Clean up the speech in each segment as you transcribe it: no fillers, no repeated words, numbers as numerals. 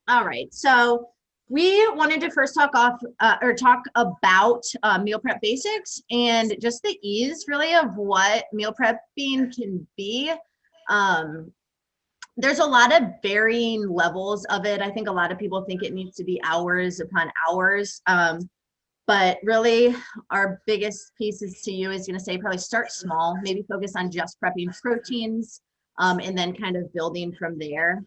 All right. So we wanted to first talk about meal prep basics and just the ease really of what meal prepping can be. Um, there's a lot of varying levels of it. I think a lot of people think it needs to be hours upon hours. But really our biggest pieces to you is going to say probably start small, maybe focus on just prepping proteins, and then kind of building from there.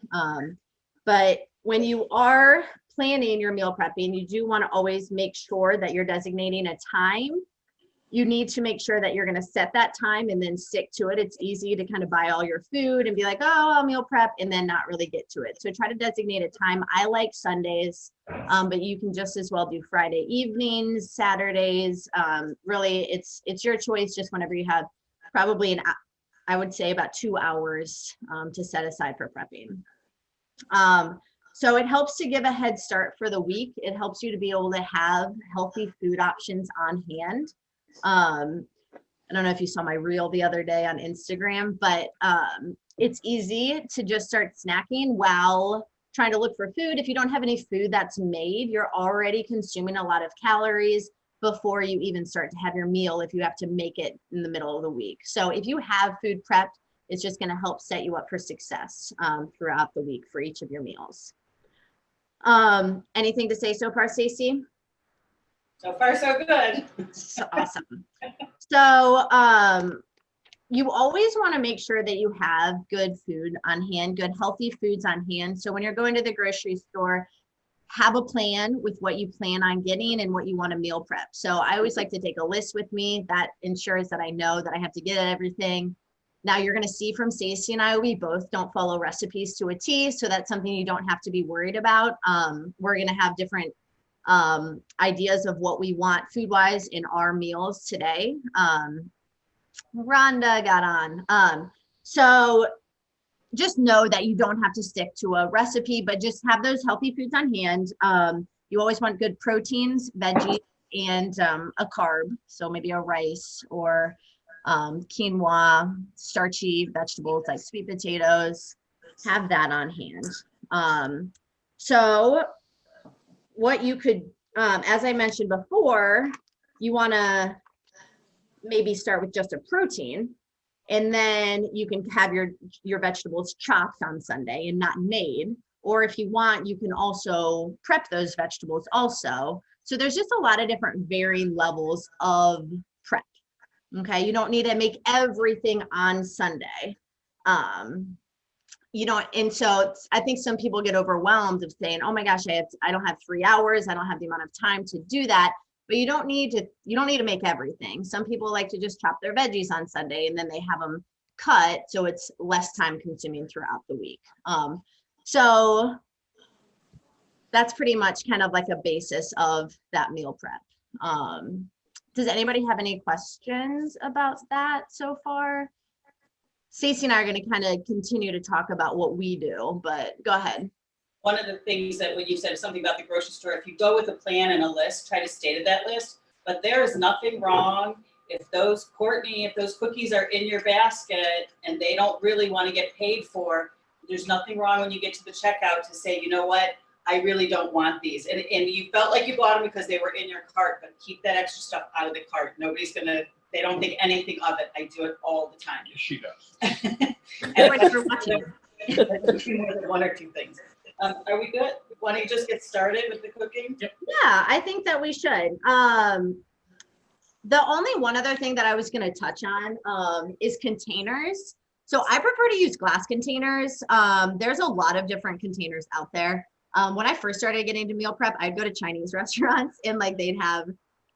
But when you are planning your meal prepping, you do want to always make sure that you're designating a time. You need to make sure that you're going to set that time and then stick to it. It's easy to kind of buy all your food and be like, oh, I'll meal prep and then not really get to it. So try to designate a time. I like Sundays, but you can just as well do Friday evenings, Saturdays. Really, it's your choice, just whenever you have probably I would say about 2 hours to set aside for prepping. So it helps to give a head start for the week. It helps you to be able to have healthy food options on hand. I don't know if you saw my reel the other day on Instagram, but it's easy to just start snacking while trying to look for food. If you don't have any food that's made, you're already consuming a lot of calories before you even start to have your meal if you have to make it in the middle of the week. So if you have food prepped, it's just going to help set you up for success throughout the week for each of your meals. Anything to say so far, Staci? So far, so good. So awesome. So you always want to make sure that you have good food on hand, good healthy foods on hand. So when you're going to the grocery store, have a plan with what you plan on getting and what you want to meal prep. So I always like to take a list with me that ensures that I know that I have to get everything. Now you're going to see from Staci and I, we both don't follow recipes to a T. So that's something you don't have to be worried about. We're going to have different ideas of what we want food wise in our meals today. Rhonda got on. So just know that you don't have to stick to a recipe, but just have those healthy foods on hand. You always want good proteins, veggies, and a carb. So maybe a rice or quinoa, starchy vegetables like sweet potatoes. Have that on hand. So what you could, as I mentioned before, you want to maybe start with just a protein, and then you can have your vegetables chopped on Sunday and not made. Or if you want, you can also prep those vegetables also. So there's just a lot of different varying levels of prep. Okay, you don't need to make everything on Sunday. And so I think some people get overwhelmed of saying, oh my gosh, I don't have 3 hours. I don't have the amount of time to do that. But you don't need to make everything. Some people like to just chop their veggies on Sunday and then they have them cut. So it's less time consuming throughout the week. So that's pretty much kind of like a basis of that meal prep. Does anybody have any questions about that so far? Staci and I are going to kind of continue to talk about what we do, but go ahead. One of the things that when you said something about the grocery store, if you go with a plan and a list, try to stay to that list. But there is nothing wrong if those cookies are in your basket and they don't really want to get paid for, there's nothing wrong when you get to the checkout to say, you know what, I really don't want these. And you felt like you bought them because they were in your cart, but keep that extra stuff out of the cart. They don't think anything of it. I do it all the time. Yes, she does. Everybody for watching. More than one or two things. Are we good? Want to just get started with the cooking? Yep. Yeah, I think that we should. The only one other thing that I was going to touch on is containers. So I prefer to use glass containers. There's a lot of different containers out there. When I first started getting into meal prep, I'd go to Chinese restaurants and like they'd have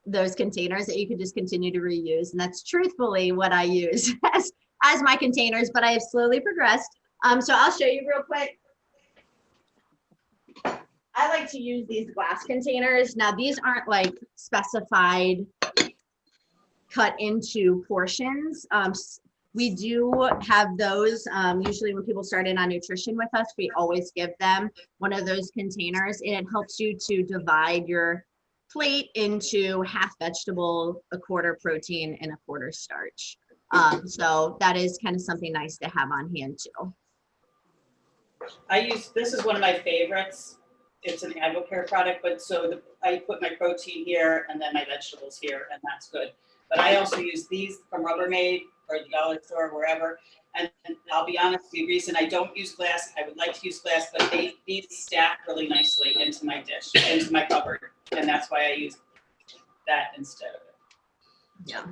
those containers that you could just continue to reuse. And that's truthfully what I use as my containers, but I have slowly progressed. So I'll show you real quick. I like to use these glass containers. Now these aren't like specified cut into portions. We do have those. Usually when people start in on nutrition with us, we always give them one of those containers, and it helps you to divide your plate into half vegetable, a quarter protein, and a quarter starch. So that is kind of something nice to have on hand too. This is one of my favorites. It's an AdvoCare product, but I put my protein here and then my vegetables here, and that's good. But I also use these from Rubbermaid or the dollar store, wherever. And I'll be honest, the reason I don't use glass, I would like to use glass, but these stack really nicely into my dish, into my cupboard. And that's why I use that instead of it. Yeah.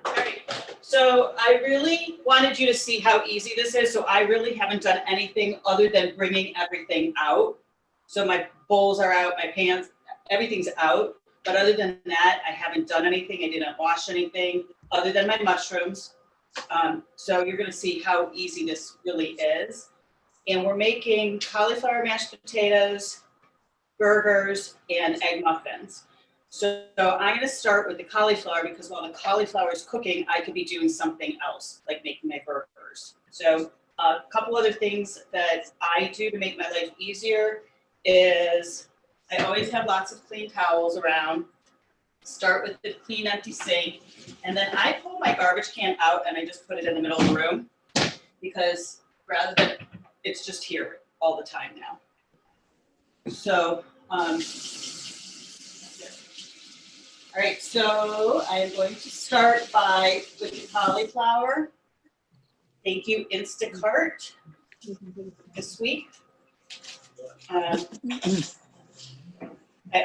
All right, so I really wanted you to see how easy this is. So I really haven't done anything other than bringing everything out. So my bowls are out, my pans, everything's out. But other than that, I haven't done anything. I didn't wash anything other than my mushrooms. So you're gonna see how easy this really is. And we're making cauliflower mashed potatoes, burgers, and egg muffins. So I'm going to start with the cauliflower because while the cauliflower is cooking, I could be doing something else, like making my burgers. So a couple other things that I do to make my life easier is I always have lots of clean towels around. Start with the clean, empty sink. And then I pull my garbage can out and I just put it in the middle of the room because rather than it's just here all the time now. So, all right, so I am going to start with the cauliflower. Thank you, Instacart, this week. I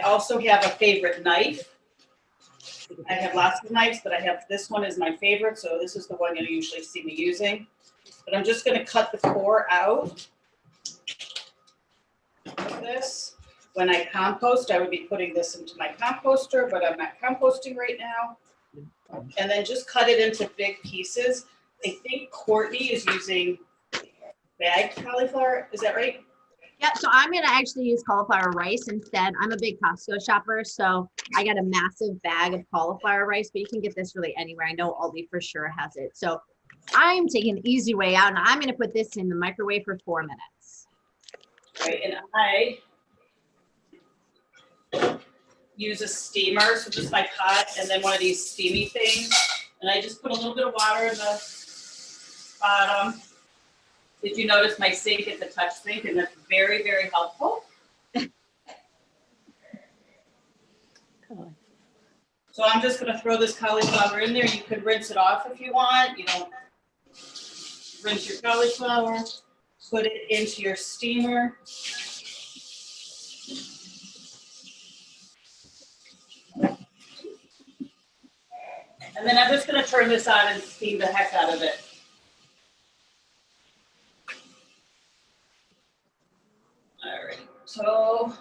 also have a favorite knife. I have lots of knives, but this one is my favorite, so this is the one you usually see me using. But I'm just going to cut the core out of this. When I compost, I would be putting this into my composter, but I'm not composting right now. And then just cut it into big pieces. I think Courtney is using bagged cauliflower. Is that right? Yeah, so I'm gonna actually use cauliflower rice instead. I'm a big Costco shopper, so I got a massive bag of cauliflower rice, but you can get this really anywhere. I know Aldi for sure has it. So I'm taking the easy way out, and I'm gonna put this in the microwave for 4 minutes. Right, and I use a steamer, so just my pot, and then one of these steamy things, and I just put a little bit of water in the bottom. Did you notice my sink is a touch sink, and that's very, very helpful. So I'm just gonna throw this cauliflower in there. You could rinse it off if you want. You don't rinse your cauliflower, put it into your steamer. And then I'm just gonna turn this on and steam the heck out of it. All right, so.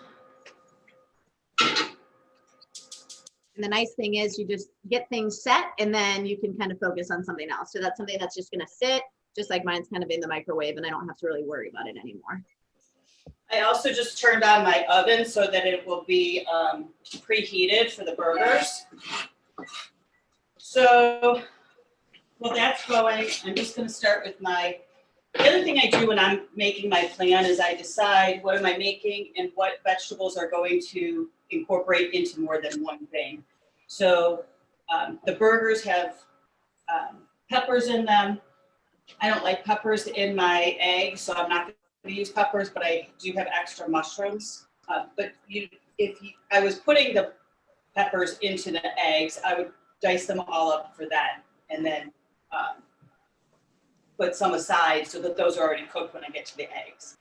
And the nice thing is you just get things set and then you can kind of focus on something else. So that's something that's just gonna sit, just like mine's kind of in the microwave and I don't have to really worry about it anymore. I also just turned on my oven so that it will be preheated for the burgers. So, while that's going, I'm just gonna start with the other thing I do when I'm making my plan is I decide what am I making and what vegetables are going to incorporate into more than one thing. So the burgers have peppers in them. I don't like peppers in my eggs, so I'm not going to use peppers, but I do have extra mushrooms. But I was putting the peppers into the eggs, I would dice them all up for that and then put some aside so that those are already cooked when I get to the eggs.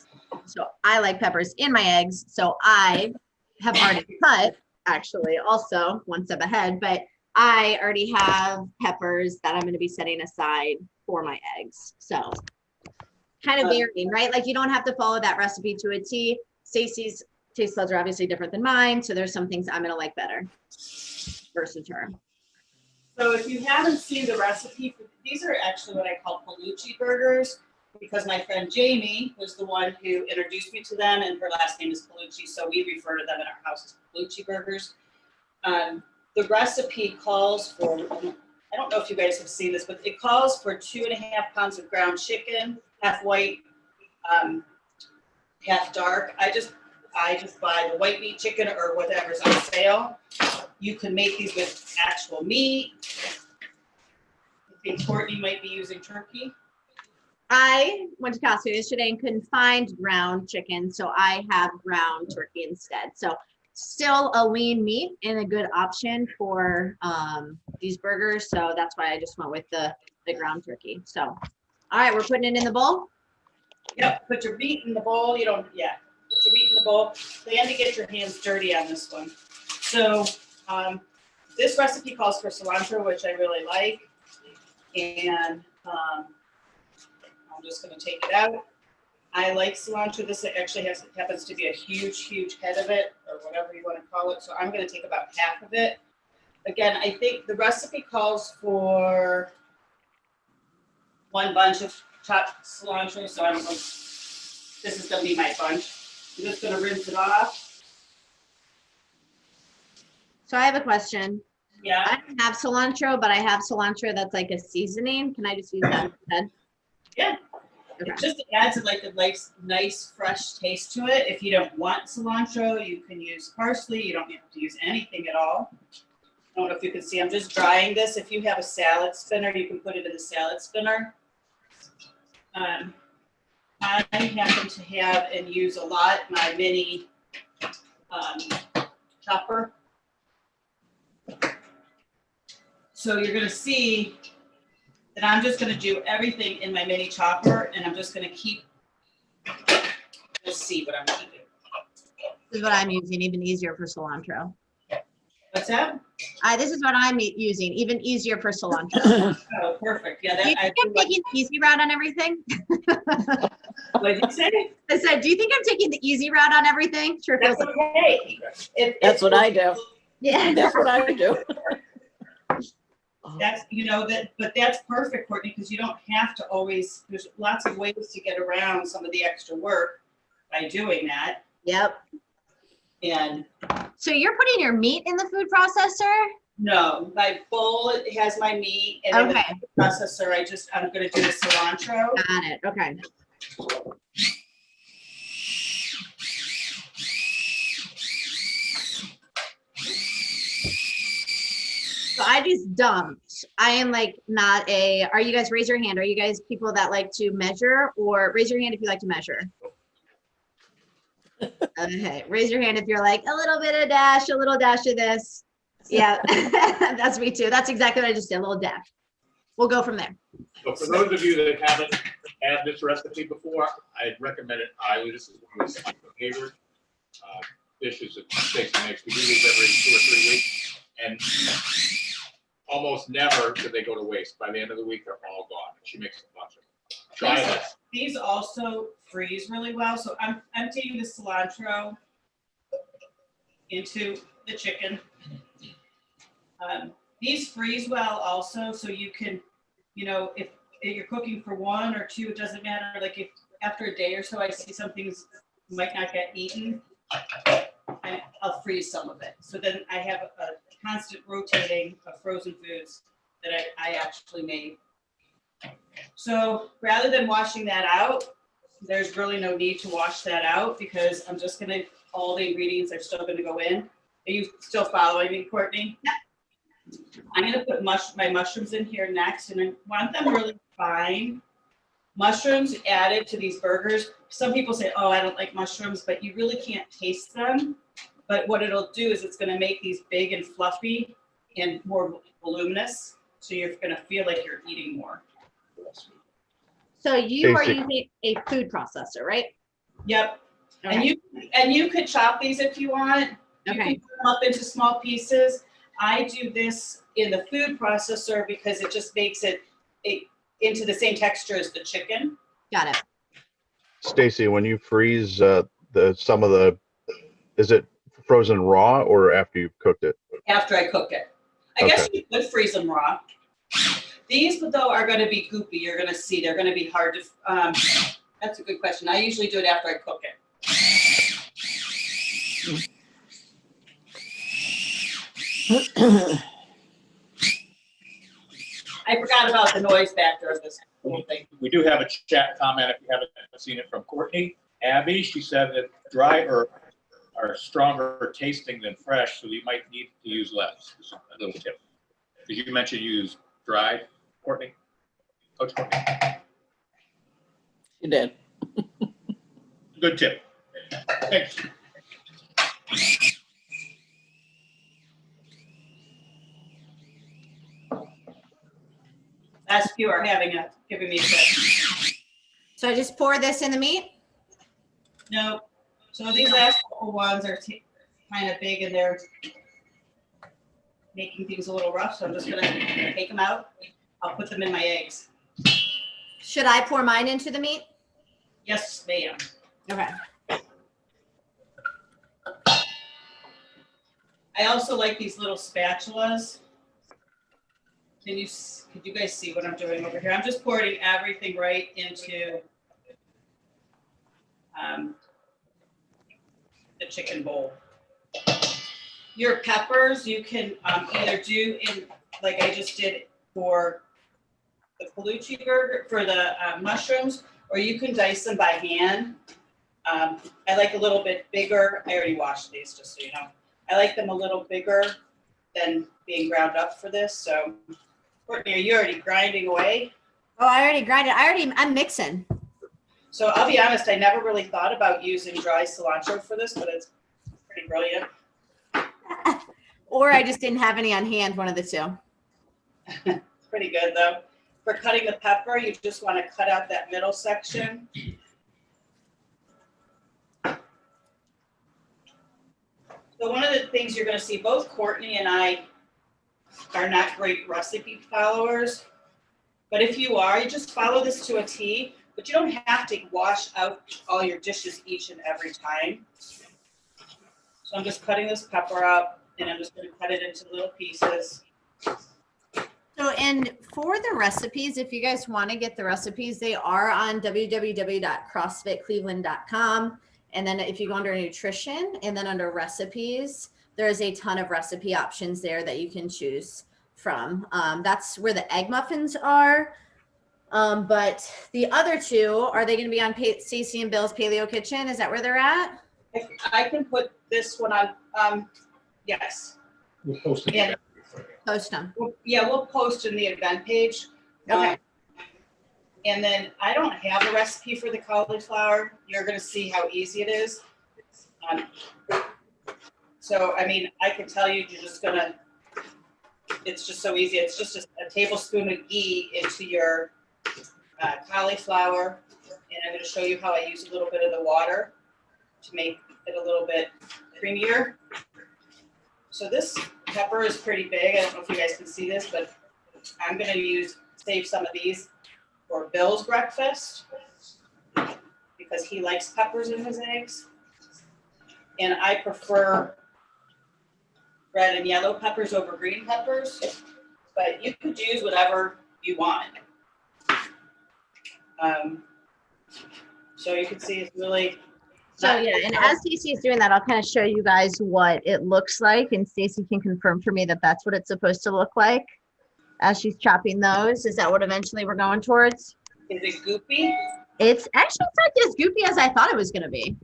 So I like peppers in my eggs. So I have already cut, actually, also one step ahead, but I already have peppers that I'm going to be setting aside for my eggs. So kind of varying, right? Like you don't have to follow that recipe to a T. Staci's taste buds are obviously different than mine. So there's some things I'm going to like better versus her. So if you haven't seen the recipe, these are actually what I call Palucci burgers because my friend Jamie was the one who introduced me to them and her last name is Palucci, so we refer to them in our house as Palucci burgers. The recipe calls for, I don't know if you guys have seen this, but it calls for 2.5 pounds of ground chicken, half white, half dark. I just buy the white meat chicken or whatever's on sale. You can make these with actual meat. I think Courtney might be using turkey. I went to Costco yesterday and couldn't find ground chicken, so I have ground turkey instead. So still a lean meat and a good option for these burgers. So that's why I just went with the ground turkey. So, all right, we're putting it in the bowl. Yep, put your meat in the bowl. Put your meat in the bowl. Plan to get your hands dirty on this one. So this recipe calls for cilantro, which I really like. And I'm just going to take it out. I like cilantro. This actually happens to be a huge, huge head of it, or whatever you want to call it. So I'm going to take about half of it. Again, I think the recipe calls for 1 bunch of chopped cilantro. So this is going to be my bunch. I'm just going to rinse it off. So I have a question. Yeah. I don't have cilantro, but I have cilantro that's like a seasoning. Can I just use that instead? Yeah. Okay. It just adds like a nice fresh taste to it. If you don't want cilantro, you can use parsley. You don't have to use anything at all. I don't know if you can see, I'm just drying this. If you have a salad spinner, you can put it in the salad spinner. I happen to have and use a lot my mini chopper. So you're going to see that I'm just going to do everything in my mini chopper, and I'm just going to keep, you'll see what I'm going to do. This is what I'm using, even easier for cilantro. What's that? This is what I'm using, even easier for cilantro. Oh, perfect. Yeah, Do you think I'm taking the easy route on everything? What did you say? I said, do you think I'm taking the easy route on everything? Sure feels That's like okay. That's what I do. Yeah. That's what I do. That's, but that's perfect, Courtney, because you don't have to always, there's lots of ways to get around some of the extra work by doing that. Yep. And So you're putting your meat in the food processor? no, my bowl it has my meat, and Okay. in the processor, I'm going to do the cilantro. Got it. Okay. So I just dumped. I am like not are you guys, raise your hand. Are you guys people that like to measure, or raise your hand if you like to measure? Okay. Raise your hand if you're like a little bit of dash, a little dash of this. Yeah, that's me too. That's exactly what I just did, a little dash. We'll go from there. So for those of you that haven't had this recipe before, I'd recommend it highly. This is one of my favorite dishes that Staci makes. We do these every 2 or 3 weeks, and almost never do they go to waste. By the end of the week, they're all gone. She makes a bunch of them. Try this. These also freeze really well. So I'm taking the cilantro into the chicken. These freeze well also, so you can, if you're cooking for 1 or 2, it doesn't matter. Like if after a day or so I see some things might not get eaten, I'll freeze some of it. So then I have a constant rotating of frozen foods that I actually made. So rather than washing that out, there's really no need to wash that out because I'm just gonna, all the ingredients are still gonna go in. Are you still following me, Courtney? Yeah. I'm gonna put my mushrooms in here next, and I want them really fine. Mushrooms added to these burgers. Some people say, oh, I don't like mushrooms, but you really can't taste them. But what it'll do is it's gonna make these big and fluffy and more voluminous. So you're gonna feel like you're eating more. So you are using a food processor, right? Yep. Okay. And you could chop these if you want. You Okay. can cut them up into small pieces. I do this in the food processor because it just makes it into the same texture as the chicken. Got it. Staci, when you freeze is it frozen raw or after you've cooked it? After I cook it. I guess you could freeze them raw. These, though, are going to be goopy. You're going to see they're going to be hard to. That's a good question. I usually do it after I cook it. I forgot about the noise factor of this whole thing. We do have a chat comment if you haven't seen it from Courtney. Abby, she said that dry are stronger tasting than fresh, so you might need to use less. Just a little tip. Did you mention you use dried, Courtney? Coach Courtney? You did. Good tip. Thanks. Last few are giving me a tip. So I just pour this in the meat? No, so these last couple ones are kind of big and they're making things a little rough, so I'm just gonna take them out. I'll put them in my eggs. Should I pour mine into the meat? Yes, ma'am. Okay. I also like these little spatulas. Could you guys see what I'm doing over here? I'm just pouring everything right into the chicken bowl. Your peppers, you can either do in, like I just did for the Colucci burger, for the mushrooms, or you can dice them by hand. I like a little bit bigger. I already washed these, just so you know. I like them a little bigger than being ground up for this. So, Courtney, are you already grinding away? Oh, I already grinded. I'm mixing. So I'll be honest, I never really thought about using dry cilantro for this, but it's pretty brilliant. Or I just didn't have any on hand, one of the two. It's pretty good though. For cutting the pepper, you just want to cut out that middle section. So one of the things you're going to see, both Courtney and I are not great recipe followers, but if you are, you just follow this to a T, but you don't have to wash out all your dishes each and every time. So I'm just cutting this pepper up and I'm just going to cut it into little pieces. So, and for the recipes, if you guys want to get the recipes, they are on www.crossfitcleveland.com. And then if you go under nutrition and then under recipes, there's a ton of recipe options there that you can choose from. That's where the egg muffins are. But the other two, are they going to be on Staci and Bill's Paleo Kitchen? Is that where they're at? If I can put this one on, yes. We'll post it. Yeah. Post them. We'll post in the event page. Okay. And then I don't have a recipe for the cauliflower. You're going to see how easy it is. So, I mean, I can tell you, it's just so easy. It's just a tablespoon of ghee into your cauliflower. And I'm going to show you how I use a little bit of the water to make it a little bit creamier. So this pepper is pretty big. I don't know if you guys can see this, but I'm going to save some of these for Bill's breakfast because he likes peppers in his eggs. And I prefer red and yellow peppers over green peppers, but you could use whatever you want. So you can see it's really. So yeah, and as Staci is doing that, I'll kind of show you guys what it looks like, and Staci can confirm for me that that's what it's supposed to look like as she's chopping those. Is that what eventually we're going towards? Is it goopy? It's actually not as goopy as I thought it was going to be.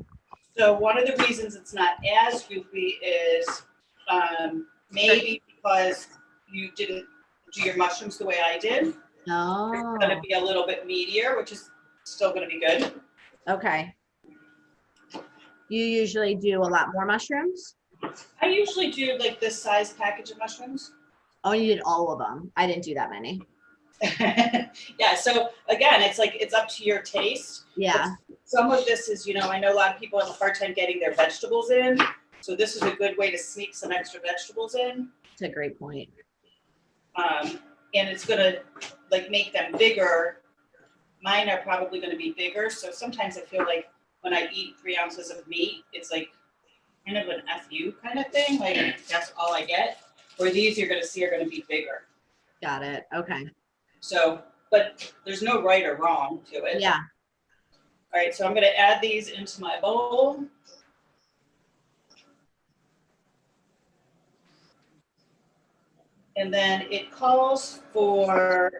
So one of the reasons it's not as goopy is maybe because you didn't do your mushrooms the way I did. Oh. It's going to be a little bit meatier, which is still going to be good. Okay. You usually do a lot more mushrooms? I usually do like this size package of mushrooms. Oh, you did all of them. I didn't do that many. Yeah, so again, it's up to your taste. Yeah. Some of this is, I know a lot of people have a hard time getting their vegetables in. So this is a good way to sneak some extra vegetables in. That's a great point. And it's gonna make them bigger. Mine are probably gonna be bigger. So sometimes I feel like when I eat 3 ounces of meat, it's like kind of an FU kind of thing. Like that's all I get. Where these you're gonna see are gonna be bigger. Got it. Okay. So, but there's no right or wrong to it. Yeah. All right, so I'm gonna add these into my bowl. And then it calls for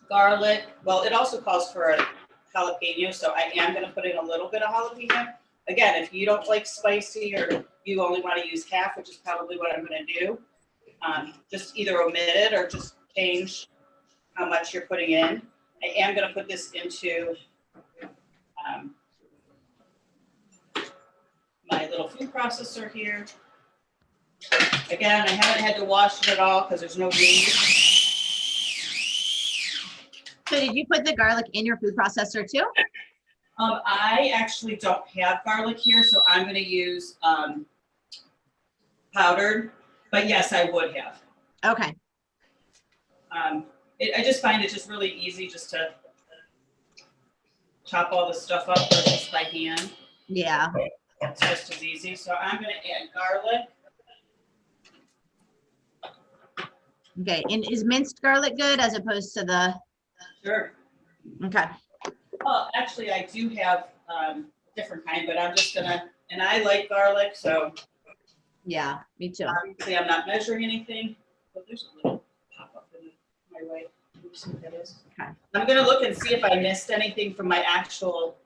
garlic. Well, it also calls for a jalapeno, so I am gonna put in a little bit of jalapeno. Again, if you don't like spicy or you only wanna use half, which is probably what I'm gonna do, just either omit it or just change how much you're putting in. I am gonna put this into my little food processor here. Again, I haven't had to wash it at all because there's no need. So did you put the garlic in your food processor too? I actually don't have garlic here, so I'm gonna use powdered, but yes, I would have. Okay. I just find it just really easy just to chop all this stuff up versus by hand. Yeah. It's just as easy. So I'm gonna add garlic. Okay. And is minced garlic good as opposed to the? Sure. Okay. Well, actually, I do have different kind, but I'm just gonna, and I like garlic, so Yeah, me too. obviously I'm not measuring anything. But there's a little pop up in my way. Let me see what that is. Okay. I'm gonna look and see if I missed anything from my actual.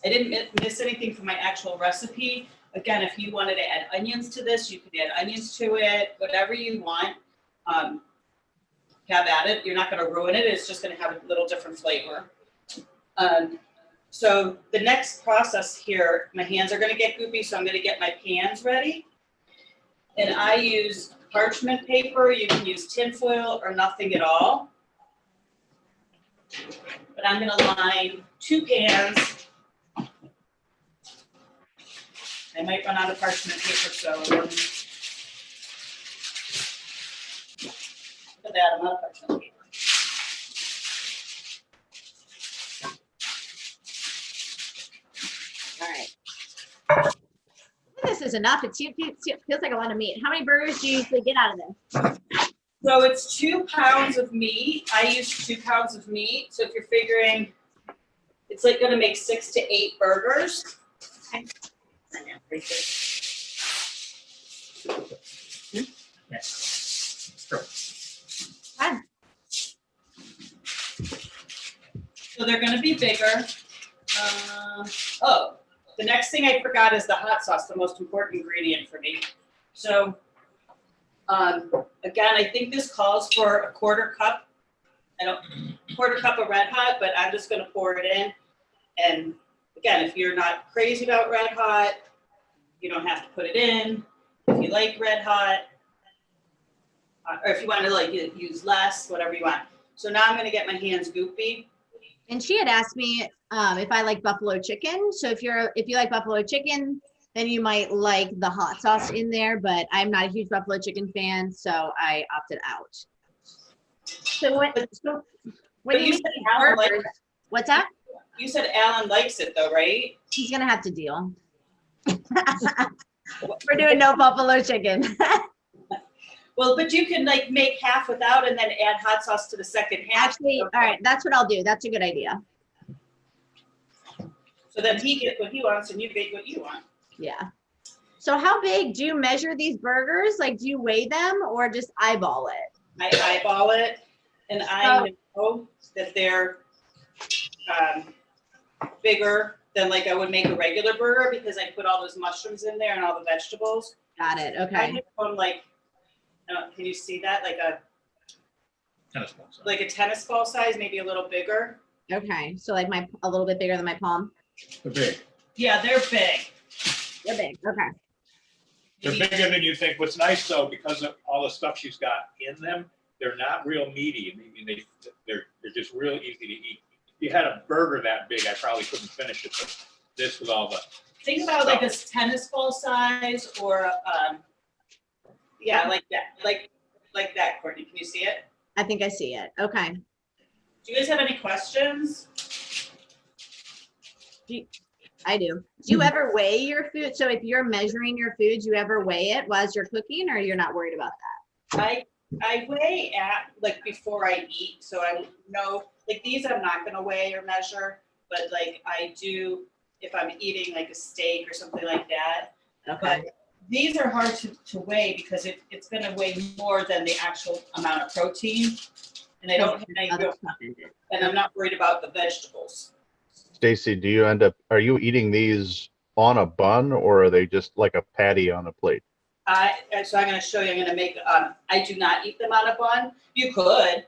I didn't miss anything from my actual recipe. Again, if you wanted to add onions to this, you could add onions to it, whatever you want. Have at it. You're not going to ruin it. It's just going to have a little different flavor. So the next process here, my hands are going to get goopy, so I'm going to get my pans ready. And I use parchment paper. You can use tinfoil or nothing at all. But I'm going to line 2 pans. I might run out of parchment paper, so look at that, I'm out of parchment paper. All right. This is enough. It feels like a lot of meat. How many burgers do you usually get out of this? So it's 2 pounds of meat. I use 2 pounds of meat. So if you're figuring, it's like gonna make 6 to 8 burgers. Okay. Fine. So they're gonna be bigger. Oh, the next thing I forgot is the hot sauce, the most important ingredient for me. So, again, I think this calls for a quarter cup. Quarter cup of Red Hot, but I'm just gonna pour it in. And again, if you're not crazy about Red Hot, you don't have to put it in. If you like Red Hot, or if you want to like use less, whatever you want. So now I'm gonna get my hands goopy. And she had asked me if I like buffalo chicken. So if you like buffalo chicken, then you might like the hot sauce in there. But I'm not a huge buffalo chicken fan, so I opted out. So when But you you said make Alan likes burgers, it. what's that? You said Alan likes it though, right? He's gonna have to deal. We're doing no buffalo chicken. Well, but you can like make half without and then add hot sauce to the second half. Actually, all right, that's what I'll do. That's a good idea. So then he gets what he wants and you get what you want. Yeah. So how big do you measure these burgers? Like, do you weigh them or just eyeball it? I eyeball it and I know that they're bigger than like I would make a regular burger because I put all those mushrooms in there and all the vegetables. Got it. I Okay. make them like, can you see that? Like a Tennis ball size. like a tennis ball size, maybe a little bigger. Okay. So like a little bit bigger than my palm. They're big. Yeah, they're big. They're big. Okay. They're bigger than you think. What's nice though, because of all the stuff she's got in them, they're not real meaty. I mean, they're just real easy to eat. If you had a burger that big, I probably couldn't finish it. But this with all the Think about like a tennis ball size or yeah, like that, like that, Courtney. Can you see it? I think I see it. Okay. Do you guys have any questions? I do. Do you ever weigh your food? So if you're measuring your food, do you ever weigh it while you're cooking or you're not worried about that? I weigh at like before I eat, so I know like these I'm not gonna weigh or measure, but like I do if I'm eating like a steak or something like that. Okay. But these are hard to weigh because it's gonna weigh more than the actual amount of protein, and I don't have any Other real, stuff in it. and I'm not worried about the vegetables. Staci, are you eating these on a bun or are they just like a patty on a plate? So I'm gonna show you. I'm gonna make. I do not eat them on a bun. You could.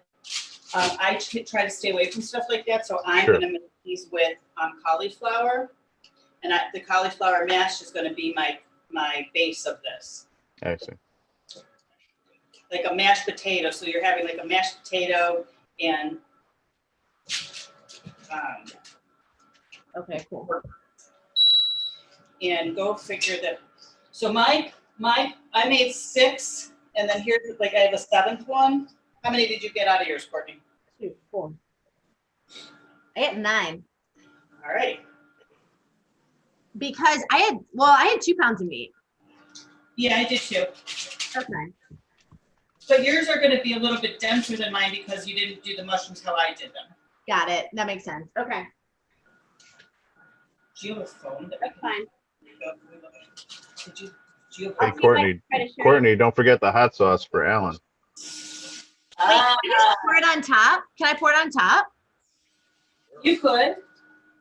I try to stay away from stuff like that, so I'm Sure. gonna make these with cauliflower. And the cauliflower mash is gonna be my base of this. I see. Like a mashed potato, so you're having like a mashed potato and Okay, cool. and go figure that. So I made 6, and then here's like I have a 7th one. How many did you get out of yours, Courtney? 2, 4. I had 9 All right. because I had 2 pounds of meat. Yeah, I did too. Okay. But yours are going to be a little bit denser than mine because you didn't do the mushrooms how I did them. Got it. That makes sense. Okay. Do you have a phone? That's fine. Did you have Hey, I'll see if I Courtney, can try to share. Courtney, don't forget the hot sauce for Alan. Wait, can I just pour it on top? Can I pour it on top? You could.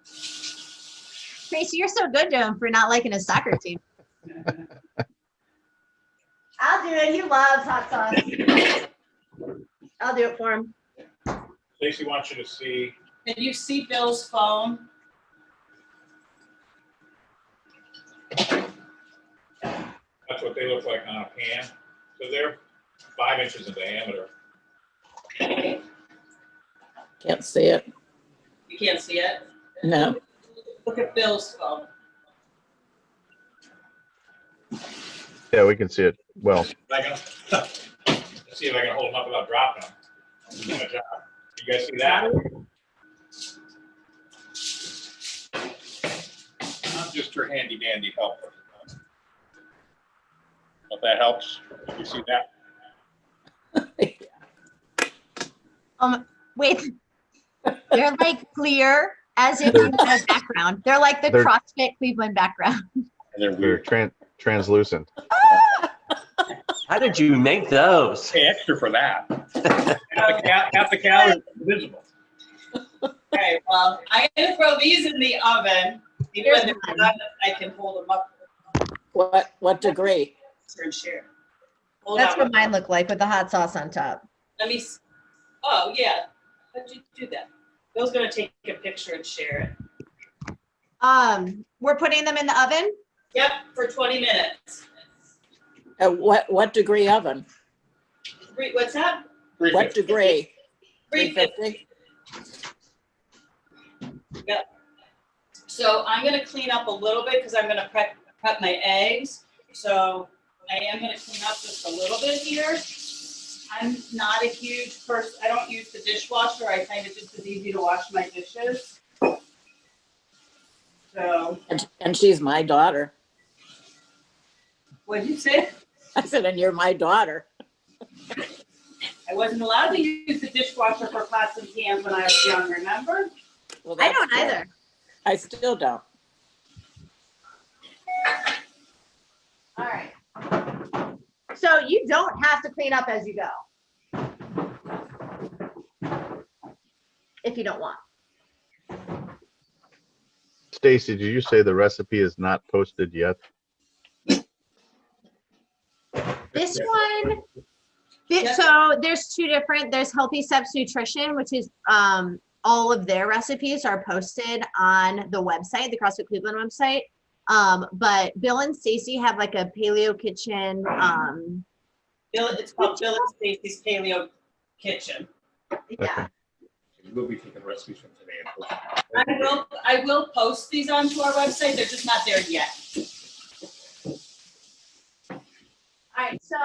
Tracy, you're so good to him for not liking his soccer team. I'll do it. He loves hot sauce. I'll do it for him. Stacy wants you to see, Can you see Bill's phone? that's what they look like on a pan. So they're 5 inches in diameter. Can't see it. You can't see it. No. Look at Bill's phone. Yeah, we can see it well. I can, let's see if I can hold them up without dropping them. I'm doing my job. You guys see that? I'm just your handy dandy helper. If that helps, you see that? Wait. They're like clear as if you had a background. They're like the They're- CrossFit Cleveland background. They're translucent. How did you make those? Pay extra for that. Half the calories are invisible. Okay, well, I'm gonna throw these in the oven. Even when they're done, I can hold them up What degree? and share. Hold That's on. what mine look like with the hot sauce on top. Let me. Oh yeah. How'd you do that? Bill's gonna take a picture and share it. We're putting them in the oven. Yep, for 20 minutes. What degree oven? What's that? What degree? 350. Yep. So I'm gonna clean up a little bit because I'm gonna prep my eggs. So I am gonna clean up just a little bit here. I'm not a huge person. I don't use the dishwasher. I find it just as easy to wash my dishes. So And she's my daughter. what'd you say? I said, and you're my daughter. I wasn't allowed to use the dishwasher for pots and pans when I was young, remember? Well, I that's don't good. either. I still don't. All right. So you don't have to clean up as you go. If you don't want. Stacy, did you say the recipe is not posted yet? This one, so there's 2 different, there's Healthy Steps Nutrition, which is all of their recipes are posted on the website, the CrossFit Cleveland website. But Bill and Stacy have like a paleo kitchen. It's called Bill and Stacy's Paleo Kitchen. Yeah. We'll be taking recipes from today and posting them. I will post these onto our website. They're just not there yet. All right, so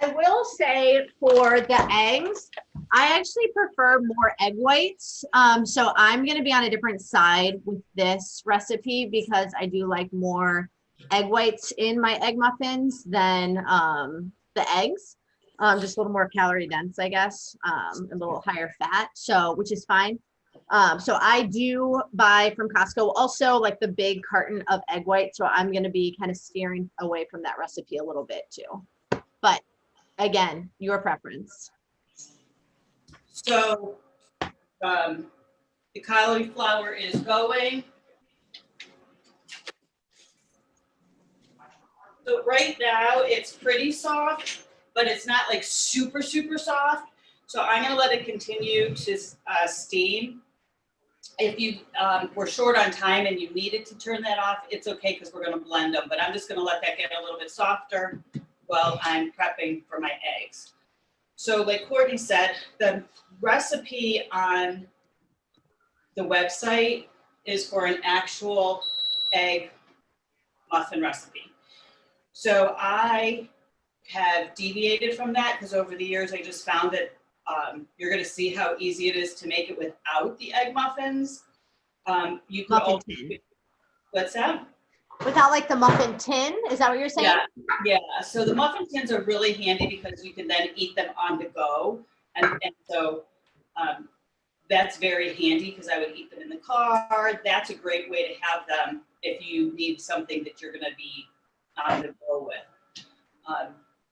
I will say for the eggs, I actually prefer more egg whites. So I'm gonna be on a different side with this recipe because I do like more egg whites in my egg muffins than the eggs. Just a little more calorie dense, I guess, a little higher fat, so which is fine. So I do buy from Costco also like the big carton of egg white. So I'm going to be kind of steering away from that recipe a little bit too. But again, your preference. So the cauliflower is going. So right now it's pretty soft, but it's not like super, super soft. So I'm gonna let it continue to steam. If you were short on time and you needed to turn that off, it's okay because we're gonna blend them, but I'm just gonna let that get a little bit softer while I'm prepping for my eggs. So like Courtney said, the recipe on the website is for an actual egg muffin recipe. So I have deviated from that because over the years I just found that you're going to see how easy it is to make it without the egg muffins. You could Muffin also, tin. what's that? Without like the muffin tin? Is that what you're saying? Yeah. So the muffin tins are really handy because you can then eat them on the go. And so that's very handy because I would eat them in the car. That's a great way to have them if you need something that you're going to be on the go with.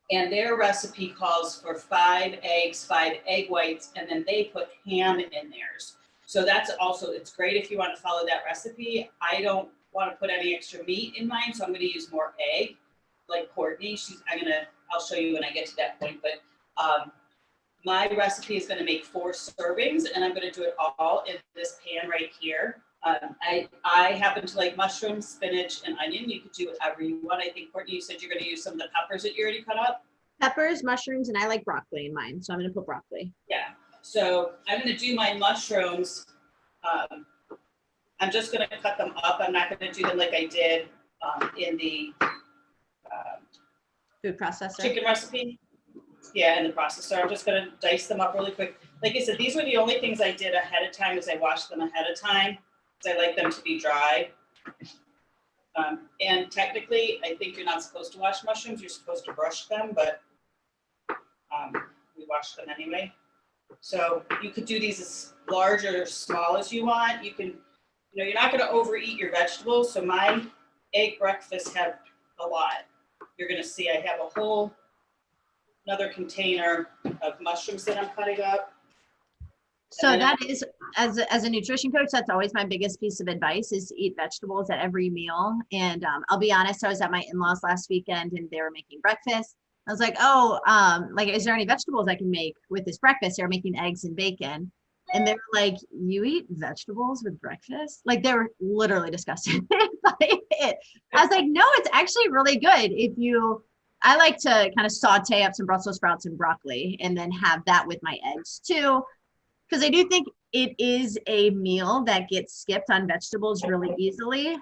And their recipe calls for 5 eggs, 5 egg whites, and then they put ham in theirs. So that's also, it's great if you want to follow that recipe. I don't want to put any extra meat in mine, so I'm going to use more egg, like Courtney. I'll show you when I get to that point, but my recipe is going to make 4 servings, and I'm going to do it all in this pan right here. I happen to like mushrooms, spinach, and onion. You could do whatever you want. I think, Courtney, you said you're going to use some of the peppers that you already cut up. Peppers, mushrooms, and I like broccoli in mine, so I'm going to put broccoli. Yeah. So I'm going to do my mushrooms. I'm just going to cut them up. I'm not going to do them like I did in the Food processor. chicken recipe. Yeah, in the processor. I'm just going to dice them up really quick. Like I said, these were the only things I did ahead of time is I washed them ahead of time because I like them to be dry. And technically, I think you're not supposed to wash mushrooms. You're supposed to brush them, but we wash them anyway. So you could do these as large or small as you want. You can, you're not going to overeat your vegetables. So my egg breakfast had a lot. You're going to see I have a whole another container of mushrooms that I'm cutting up. So that is, as a nutrition coach, that's always my biggest piece of advice is to eat vegetables at every meal. And I'll be honest, I was at my in-laws last weekend and they were making breakfast. I was like, oh, like, is there any vegetables I can make with this breakfast? They're making eggs and bacon. And they were like, you eat vegetables with breakfast? Like, they were literally disgusted by it. I was like, no, it's actually really good. I like to kind of saute up some Brussels sprouts and broccoli and then have that with my eggs too. Because I do think it is a meal that gets skipped on vegetables really easily.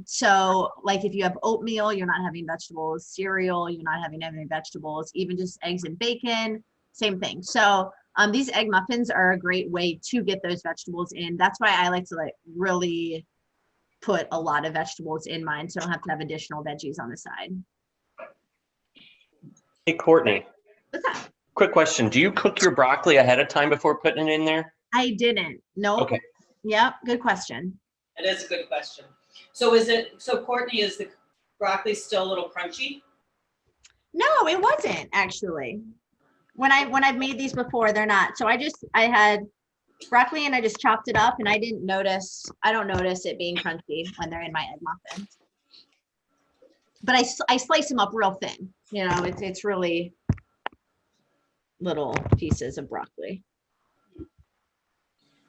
So like if you have oatmeal, you're not having vegetables, cereal, you're not having any vegetables, even just eggs and bacon, same thing. So these egg muffins are a great way to get those vegetables in. That's why I like to like really put a lot of vegetables in mine so I don't have to have additional veggies on the side. Hey, Courtney, What's up? quick question. Do you cook your broccoli ahead of time before putting it in there? I didn't. Nope. Okay. Yep. Good question. It is a good question. So Courtney, is the broccoli still a little crunchy? No, it wasn't actually. When I've made these before, they're not. So I had broccoli and I just chopped it up and I don't notice it being crunchy when they're in my egg muffins. But I slice them up real thin. It's really little pieces of broccoli.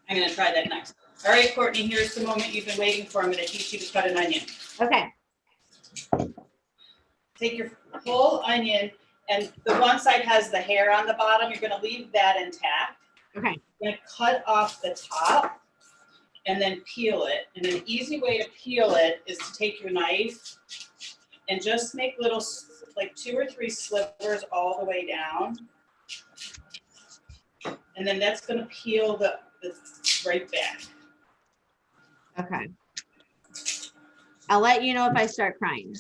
I'm going to try that next. All right, Courtney, here's the moment you've been waiting for. I'm going to teach you to cut an onion. Okay. Take your whole onion, and the one side has the hair on the bottom. You're going to leave that intact. Okay. You're going to cut off the top and then peel it. And an easy way to peel it is to take your knife and just make little, like 2 or 3 slivers all the way down. And then that's going to peel the right back. Okay. I'll let you know if I start crying.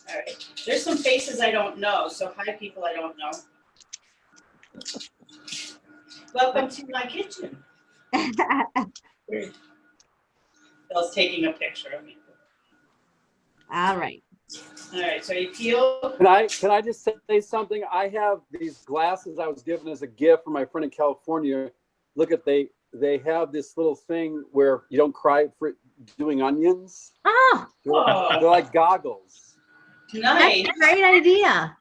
All right. There's some faces I don't know, so hi people I don't know. Welcome to my kitchen. Bill's taking a picture of me. All right. All right, so you peel. Can I just say something? I have these glasses I was given as a gift from my friend in California. Look at they have this little thing where you don't cry for doing onions. Oh, They're like goggles. Nice. that's a great idea.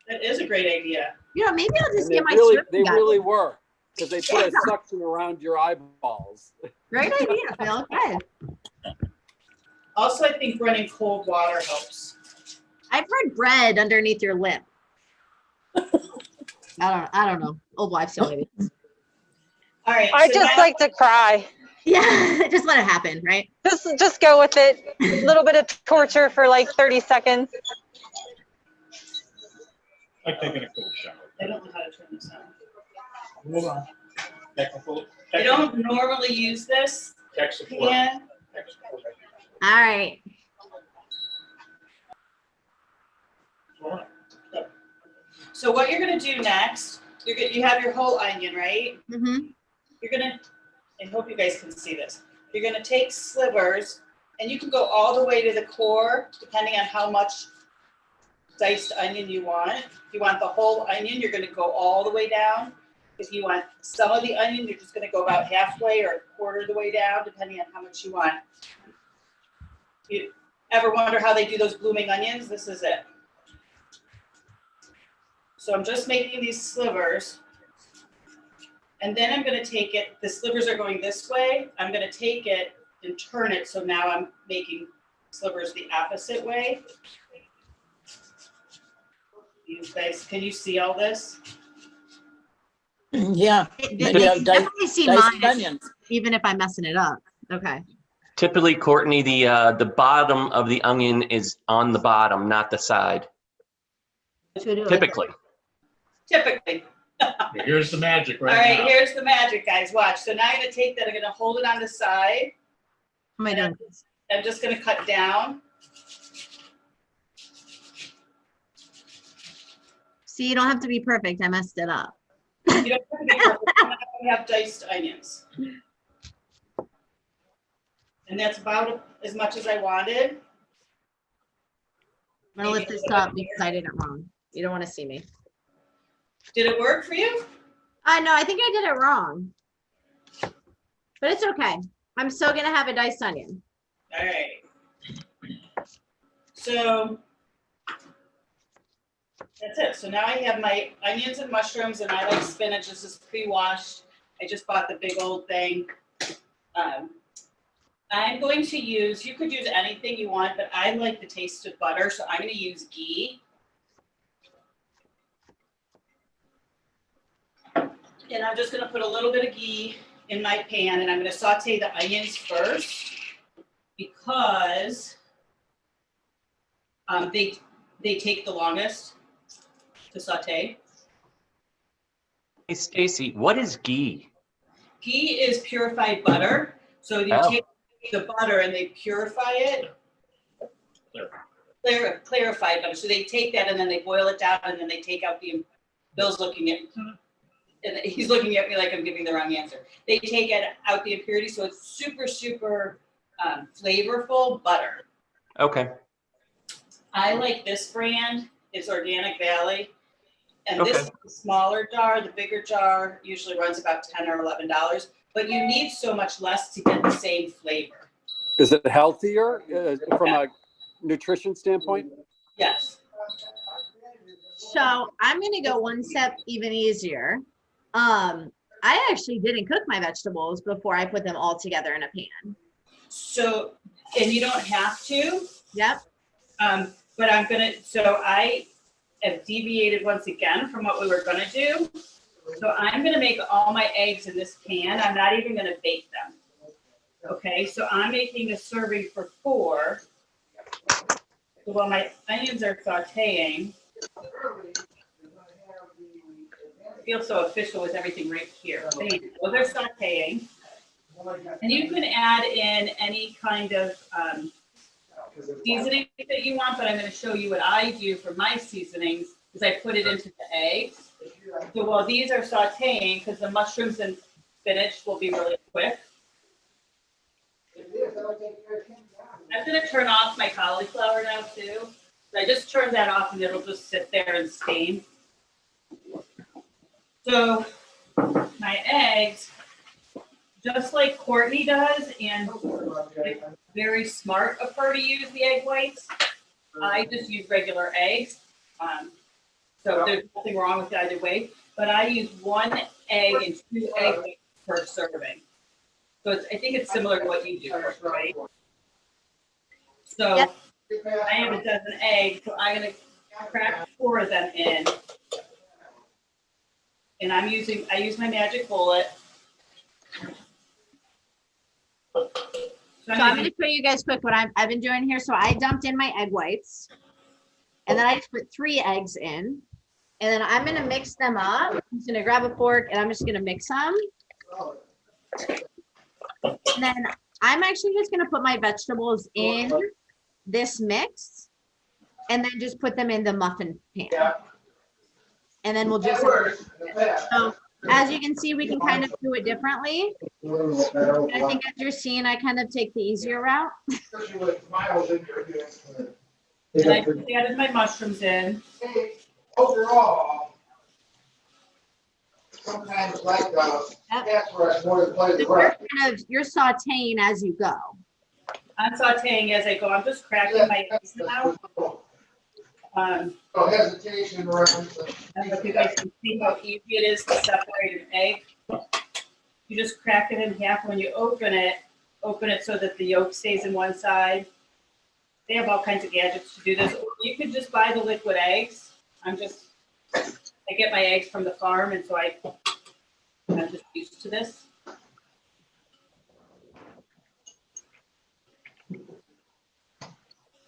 That is a great idea. You know, maybe I'll just And get my they stripping gun. really work because they put a Yeah. suction around your eyeballs. Great idea, Phil. Good. Also, I think running cold water helps. I've heard bread underneath your lip. I don't know. Old wives tell me. All right. I so just now- like to cry. Yeah, just let it happen, right? Just go with it. A little bit of torture for like 30 seconds. Like taking a cold shower. I don't know how to turn this on. Hold on. Technical. I don't normally use this Tech support. pan. Tech support. All right. So what you're gonna do next, you have your whole onion, right? Mm-hmm. You're gonna, I hope you guys can see this. You're gonna take slivers, and you can go all the way to the core, depending on how much diced onion you want. If you want the whole onion, you're gonna go all the way down. If you want some of the onion, you're just gonna go about halfway or a quarter of the way down, depending on how much you want. You ever wonder how they do those blooming onions? This is it. So I'm just making these slivers. And then I'm gonna take it, the slivers are going this way. I'm gonna take it and turn it, so now I'm making slivers the opposite way. You guys, can you see all this? Yeah. They Maybe you have can diced definitely see diced mine, onions. even if I'm messing it up. Okay. Typically, Courtney, the bottom of the onion is on the bottom, not the side. Should we do it like Typically. Typically. Here's the magic All right right, now. here's the magic, guys, watch. So now I'm gonna take that, I'm gonna hold it on the side. How am I doing? I'm just gonna cut down. See, you don't have to be perfect. I messed it up. You don't have to be perfect, we have diced onions. And that's about as much as I wanted. I'm gonna lift this up because I did it wrong. You don't want to see me. Did it work for you? No, I think I did it wrong. But it's okay. I'm still gonna have a diced onion. All right. So that's it. So now I have my onions and mushrooms, and I like spinach. This is pre-washed. I just bought the big old thing. I'm going to use, you could use anything you want, but I like the taste of butter, so I'm gonna use ghee. And I'm just gonna put a little bit of ghee in my pan, and I'm gonna saute the onions first because they take the longest to saute. Hey, Stacy, what is ghee? Ghee is purified butter, so you Oh. take the butter and they purify it. Clarified butter. So they take that and then they boil it down and then they take out the. Bill's looking at, and he's looking at me like I'm giving the wrong answer. They take out the impurity, so it's super, super flavorful butter. Okay. I like this brand. It's Organic Valley. And Okay. this is the smaller jar. The bigger jar usually runs about $10 or $11, but you need so much less to get the same flavor. Is it healthier from a nutrition standpoint? Yes. So I'm gonna go one step even easier. I actually didn't cook my vegetables before I put them all together in a pan. So, and you don't have to, Yep. but I'm gonna, so I have deviated once again from what we were gonna do. So I'm gonna make all my eggs in this pan. I'm not even gonna bake them. Okay, so I'm making a serving for 4. So while my onions are sauteing, I feel so official with everything right here. Well, they're sauteing. And you can add in any kind of seasoning that you want, but I'm going to show you what I do for my seasonings is I put it into the eggs. So while these are sauteing, because the mushrooms and spinach will be really quick, I'm going to turn off my cauliflower now too. So I just turned that off and it'll just sit there and steam. So my eggs, just like Courtney does, and it's very smart of her to use the egg whites, I just use regular eggs. So there's nothing wrong with either way, but I use 1 egg and 2 egg whites per serving. So I think it's similar to what you do, right? So Yep. I have a dozen eggs, so I'm gonna crack 4 of them in. And I use my magic bullet. So I'm going to show you guys quick what I've been doing here. So I dumped in my egg whites, and then I just put 3 eggs in, and then I'm going to mix them up. I'm just going to grab a fork, and I'm just going to mix them. And then I'm actually just going to put my vegetables in this mix, and then just put them in the muffin pan. And then we'll just, so as you can see, we can kind of do it differently. I think as you're seeing, I kind of take the easier route. And I added my mushrooms in. Overall, sometimes like that's where it's more than play the right. You're sauteing as you go. I'm sauteing as I go. I'm just cracking my eggs now. No hesitation around. I don't know if you guys can see how easy it is to separate an egg. You just crack it in half. When you open it so that the yolk stays in one side. They have all kinds of gadgets to do this. You could just buy the liquid eggs. I get my eggs from the farm, and so I'm just used to this.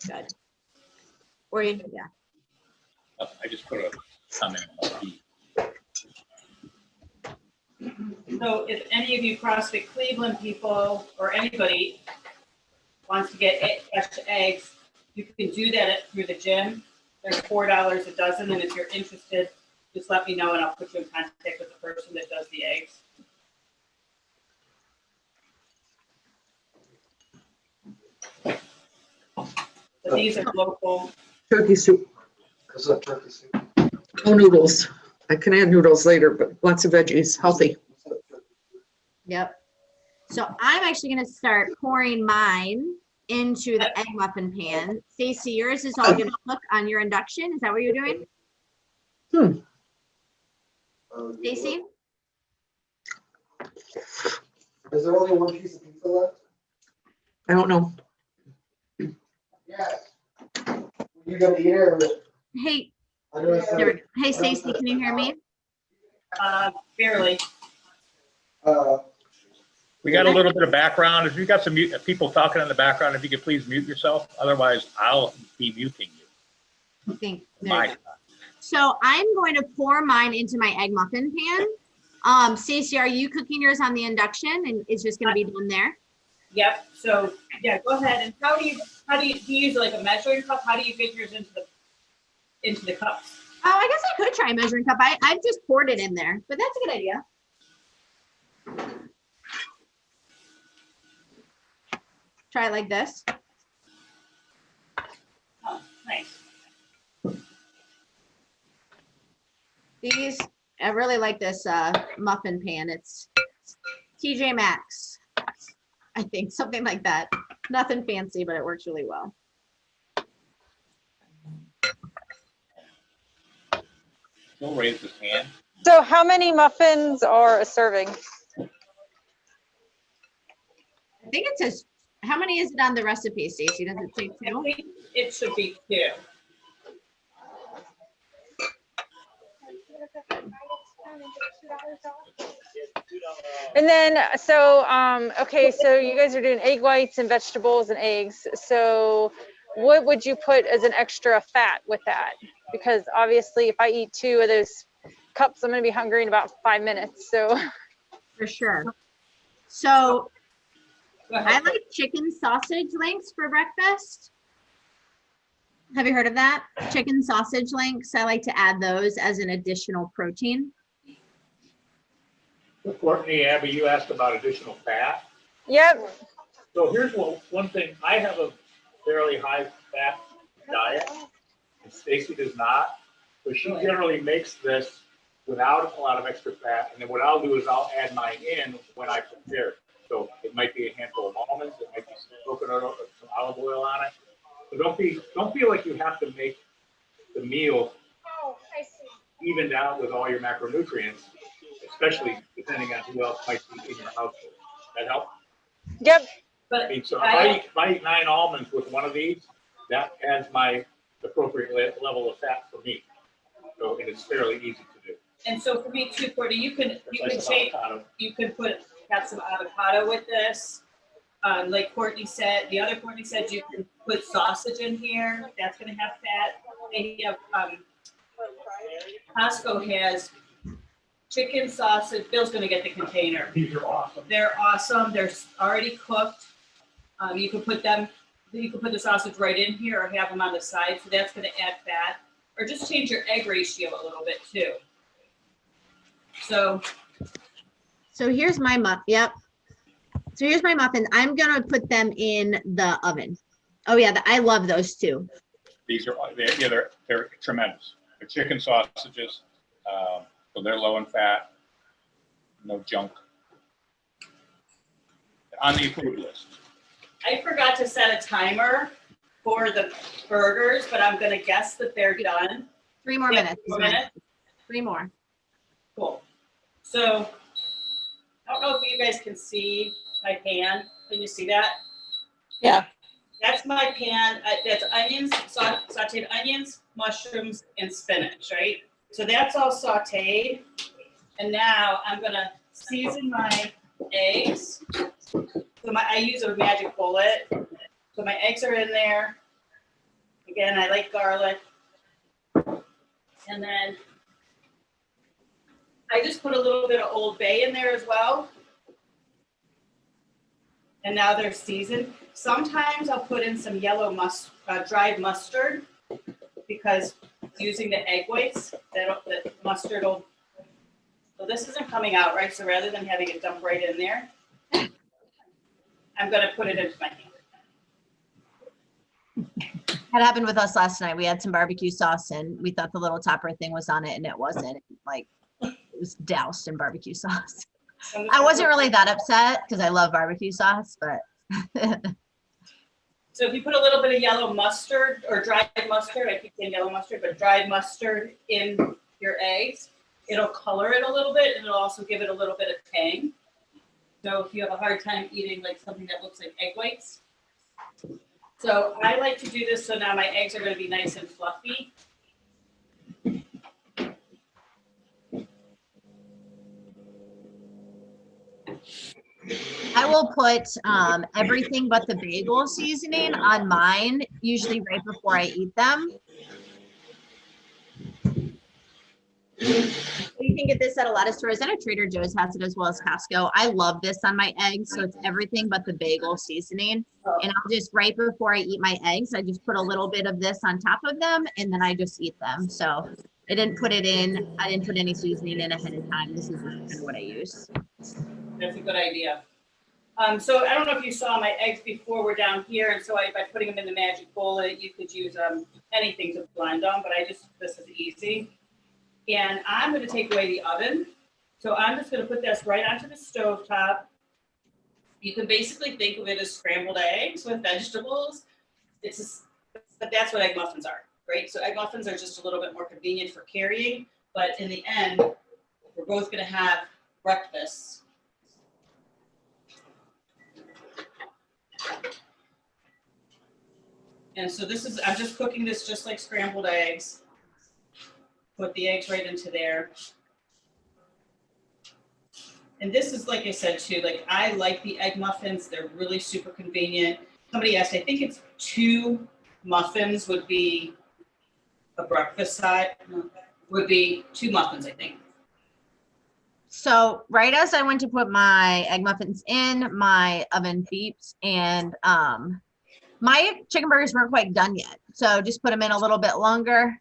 Good. Or you, yeah. I just put a comment on So if any of you CrossFit Cleveland people or anybody wants to get fresh eggs, you can do that through the gym. They're $4 a dozen, and if you're interested, just let me know and I'll put you in contact with the person that does the eggs. But these are local. Turkey soup. Is that turkey soup? No noodles. I can add noodles later, but lots of veggies, healthy. Yep. So I'm actually going to start pouring mine into the egg muffin pan. Stacy, yours is all going to cook on your induction. Is that what you're doing? Stacy? Is there only one piece of pizza left? I don't know. Yes. You gonna eat it or? Hey, I know it's- there we go. Hey, Stacy, can you hear me? Barely. We got a little bit of background. If you got some people talking in the background, if you could please mute yourself. Otherwise, I'll be muting you. I think. There we go. So I'm going to pour mine into my egg muffin pan. Stacy, are you cooking yours on the induction and it's just going to be done there? Yep. So yeah, go ahead. And how do you use like a measuring cup? How do you get yours into the cups? Oh, I guess I could try a measuring cup. I've just poured it in there, but that's a good idea. Try it like this. Oh, nice. These, I really like this muffin pan. It's TJ Maxx, I think, something like that. Nothing fancy, but it works really well. He'll raise his hand. So how many muffins are a serving? I think it says, how many is it on the recipe, Stacy? Does it say I 2? think it should be 2. And then, so, okay, so you guys are doing egg whites and vegetables and eggs. So what would you put as an extra fat with that? Because obviously if I eat 2 of those cups, I'm gonna be hungry in about 5 minutes, so. For sure. So I like chicken sausage links for breakfast. Have you heard of that? Chicken sausage links. I like to add those as an additional protein. Courtney, Abby, you asked about additional fat. Yep. So here's one thing. I have a fairly high fat diet, and Stacy does not. So she generally makes this without a lot of extra fat. And then what I'll do is I'll add mine in when I prepare it. So it might be a handful of almonds, it might be some coconut oil, some olive oil on it. So don't feel like you have to make the meal evened out with all your macronutrients, especially depending on who else might be in your household. That help? Yep. But I mean, so if I eat 9 almonds with one of these, that adds my appropriate level of fat for me. So, and it's fairly easy to do. And so for me too, Courtney, you can Slice of change, avocado. you can have some avocado with this. Like Courtney said, the other Courtney said you can put sausage in here. That's gonna have fat. They have, Costco has chicken sausage. Bill's gonna get the container. These are awesome. They're awesome. They're already cooked. You can put the sausage right in here or have them on the side. So that's gonna add fat. Or just change your egg ratio a little bit too. So here's my muffin. Yep. So here's my muffins. I'm gonna put them in the oven. Oh yeah, I love those too. These are, they're tremendous. They're chicken sausages, so they're low in fat, no junk. On the approved list. I forgot to set a timer for the burgers, but I'm gonna guess that they're done. 3 more Yeah, minutes. 3 more minutes? 3 more. Cool. So I don't know if you guys can see my pan. Can you see that? Yeah. That's my pan. That's onions, sauteed onions, mushrooms, and spinach, right? So that's all sauteed. And now I'm gonna season my eggs. So I use a magic bullet. So my eggs are in there. Again, I like garlic. And then I just put a little bit of Old Bay in there as well. And now they're seasoned. Sometimes I'll put in some yellow dried mustard because using the egg whites, the mustard will. So this isn't coming out, right? So rather than having it dump right in there, I'm gonna put it into my hand. That happened with us last night. We had some barbecue sauce and we thought the little topper thing was on it and it wasn't. Like, it was doused in barbecue sauce. I wasn't really that upset because I love barbecue sauce, but. So if you put a little bit of yellow mustard or dried mustard, I keep saying yellow mustard, but dried mustard in your eggs, it'll color it a little bit and it'll also give it a little bit of tang. So if you have a hard time eating like something that looks like egg whites. So I like to do this so now my eggs are going to be nice and fluffy. I will put everything but the bagel seasoning on mine, usually right before I eat them. You can get this at a lot of stores. I know Trader Joe's has it as well as Costco. I love this on my eggs. So it's everything but the bagel seasoning. And I'll just, right before I eat my eggs, I just put a little bit of this on top of them and then I just eat them. So I didn't put it in. I didn't put any seasoning in ahead of time. This is kind of what I use. That's a good idea. So I don't know if you saw my eggs before were down here, and so by putting them in the magic bullet, you could use anything to blend them, but this is easy. And I'm going to take away the oven. So I'm just going to put this right onto the stove top. You can basically think of it as scrambled eggs with vegetables. But that's what egg muffins are, right? So egg muffins are just a little bit more convenient for carrying, but in the end, we're both going to have breakfast. And so I'm just cooking this just like scrambled eggs. Put the eggs right into there. And this is, like I said too, like I like the egg muffins. They're really super convenient. Somebody asked, I think it's 2 muffins would be a breakfast side, would be 2 muffins, I think. So right as I went to put my egg muffins in, my oven beeps and my chicken burgers weren't quite done yet. So just put them in a little bit longer.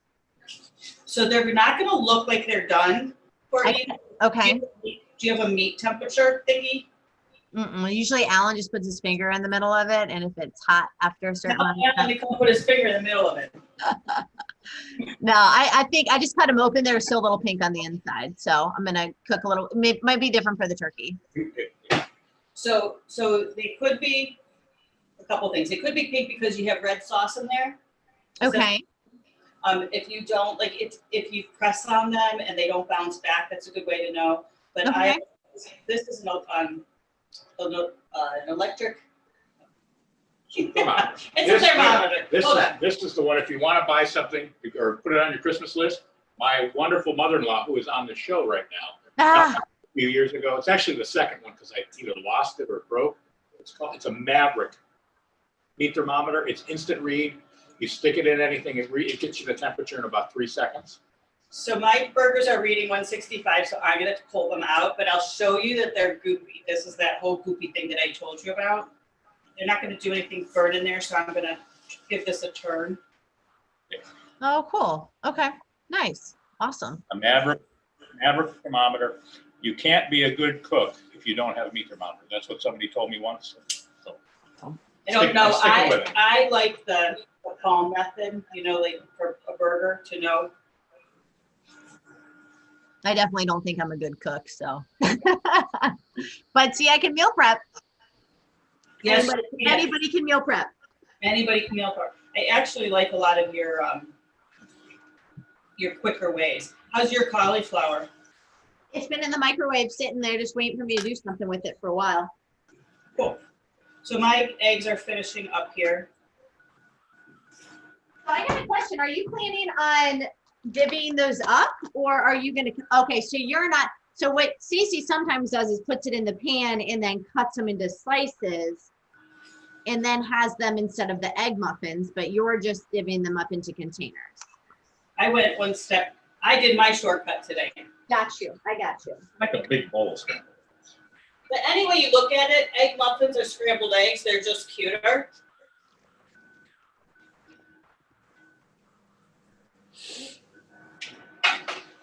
So they're not going to look like they're done, Courtney. Okay. Do you have a meat temperature thingy? Usually Alan just puts his finger in the middle of it. And if it's hot after a certain amount of Alan, he can't put his finger in the middle of it. No, I think I just cut them open. They're still a little pink on the inside. So I'm going to cook a little, might be different for the turkey. So they could be a couple things. It could be pink because you have red sauce in there. Okay. If you don't, like, if you press on them and they don't bounce back, that's a good way to know. But Okay. this is an electric. Thermometer. It's a thermometer. Hold on. This is the one, if you want to buy something or put it on your Christmas list, my wonderful mother-in-law, who is on the show right now, Ah, a few years ago, it's actually the second one because I either lost it or broke. It's a Maverick meat thermometer. It's instant read. You stick it in anything, it gets you the temperature in about 3 seconds. So my burgers are reading 165, so I'm gonna pull them out, but I'll show you that they're goopy. This is that whole goopy thing that I told you about. They're not gonna do anything burn in there, so I'm gonna give this a turn. oh, cool. Okay, nice, awesome. A Maverick thermometer. You can't be a good cook if you don't have a meat thermometer. That's what somebody told me once. So I don't know, stick with it. I like the palm method, like for a burger to know. I definitely don't think I'm a good cook, so. But see, I can meal prep. Yes, Anybody can meal prep. anybody can meal prep. I actually like a lot of your quicker ways. How's your cauliflower? It's been in the microwave sitting there just waiting for me to do something with it for a while. Cool. So my eggs are finishing up here. So I got a question. Are you planning on divvying those up or are you gonna, okay, so you're not, so what Staci sometimes does is puts it in the pan and then cuts them into slices and then has them instead of the egg muffins, but you're just divvying them up into containers. I went one step. I did my shortcut today. Got you. I got you. Like a big bowl of scrambled. But any way you look at it, egg muffins or scrambled eggs, they're just cuter.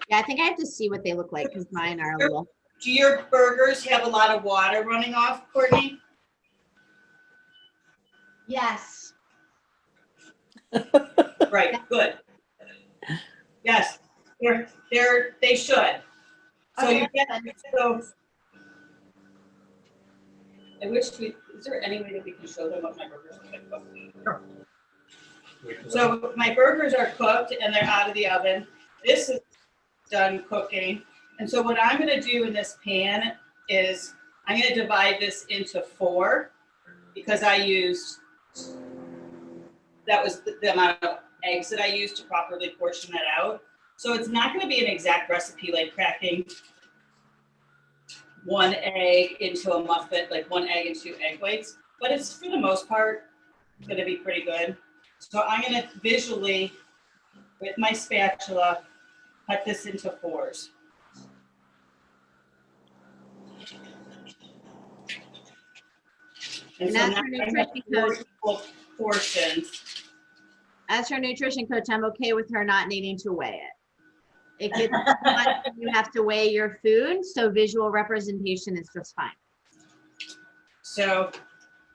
Yeah, I think I have to see what they look like because mine are a little. Do your burgers have a lot of water running off, Courtney? Yes. Right, good. Yes, they should. So Okay, you get, that's so. I wish is there any way that we can show them what my burgers are like? Sure. So my burgers are cooked and they're out of the oven. This is done cooking. And so what I'm gonna do in this pan is I'm gonna divide this into 4 because I used, that was the amount of eggs that I used to properly portion that out. So it's not gonna be an exact recipe like cracking 1 egg into a muffin, like 1 egg and 2 egg whites, but it's for the most part gonna be pretty good. So I'm gonna visually, with my spatula, cut this into 4s. And so that's now her I have nutrition 4 coach. equal portions. As her nutrition coach, I'm okay with her not needing to weigh it. It gets too much when you have to weigh your food, so visual representation is just fine. So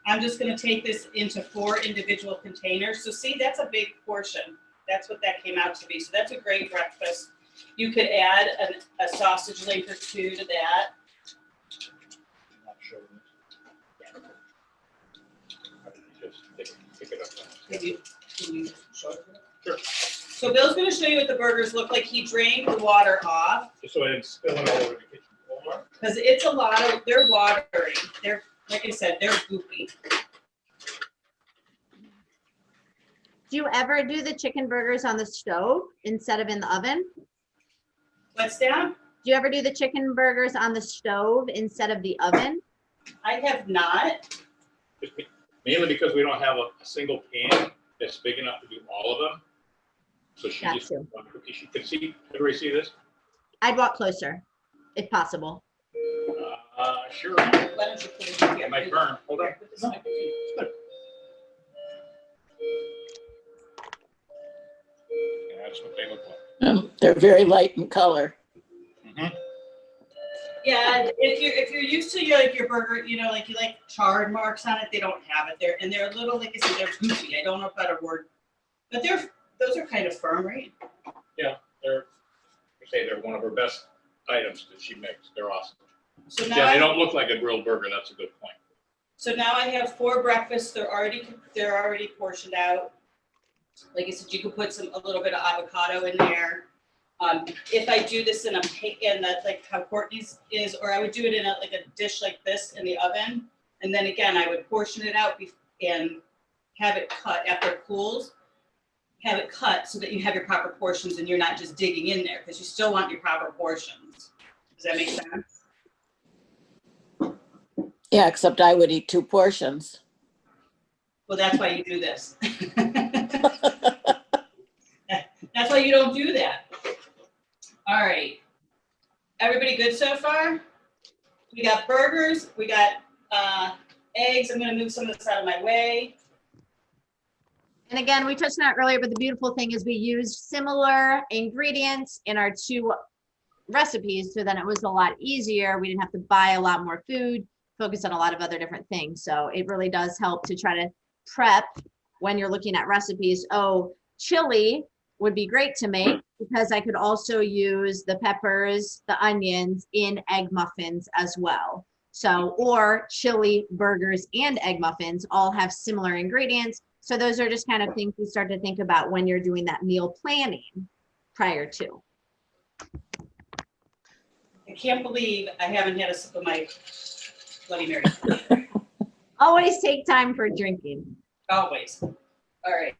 I'm just gonna take this into 4 individual containers. So see, that's a big portion. That's what that came out to be. So that's a great breakfast. You could add a sausage link or 2 to that. Not sure. Just pick it up. Can you show it? Sure. So Bill's gonna show you what the burgers look like. He drained the water off Just so I didn't spill it all over the kitchen floor. because it's a lot of, they're watery. They're, like I said, they're goopy. Do you ever do the chicken burgers on the stove instead of in the oven? What's that? Do you ever do the chicken burgers on the stove instead of the oven? I have not. Mainly because we don't have a single pan that's big enough to do all of them. So she Got just, you. one cookie, she can see, everybody see this? I'd walk closer, if possible. Sure. Why don't you put it in here? It might burn. Hold on. Put this No, in. it's good. Yeah, that's what they look like. They're very light in color. Mhm. Yeah, if you're used to your burger, like you like charred marks on it, they don't have it there, and they're a little, like I said, they're goofy. I don't know a better word, but those are kind of firm, right? They're one of her best items that she makes. They're awesome. So Yeah, now they don't look like a grilled burger. That's a good point. So now I have 4 breakfasts. They're already portioned out. Like I said, you could put a little bit of avocado in there. If I do this in that's like how Courtney's is, or I would do it in like a dish like this in the oven. And then again, I would portion it out and have it cut after it cools. Have it cut so that you have your proper portions and you're not just digging in there, because you still want your proper portions. Does that make sense? Yeah, except I would eat 2 portions. Well, that's why you do this. That's why you don't do that. All right. Everybody good so far? We got burgers. We got eggs. I'm going to move some of this out of my way. And again, we touched on it earlier, but the beautiful thing is we used similar ingredients in our 2 recipes. So then it was a lot easier. We didn't have to buy a lot more food, focus on a lot of other different things. So it really does help to try to prep when you're looking at recipes. Oh, chili would be great to make because I could also use the peppers, the onions in egg muffins as well. So, or chili burgers and egg muffins all have similar ingredients. So those are just kind of things you start to think about when you're doing that meal planning prior to. I can't believe I haven't had a sip of my Bloody Mary. Always take time for drinking. Always. All right.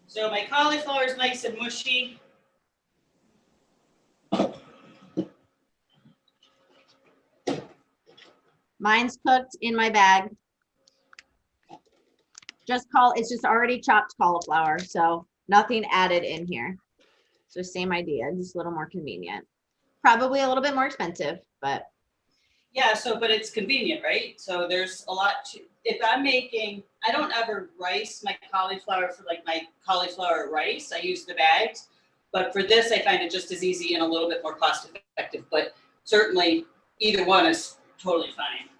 So my cauliflower is nice and mushy. Mine's cooked in my bag. It's just already chopped cauliflower, so nothing added in here. So same idea, just a little more convenient. Probably a little bit more expensive, but. Yeah, but it's convenient, right? So there's a lot if I'm making, I don't ever rice my cauliflower for like my cauliflower rice. I use the bags, but for this, I find it just as easy and a little bit more cost effective, but certainly either one is totally fine.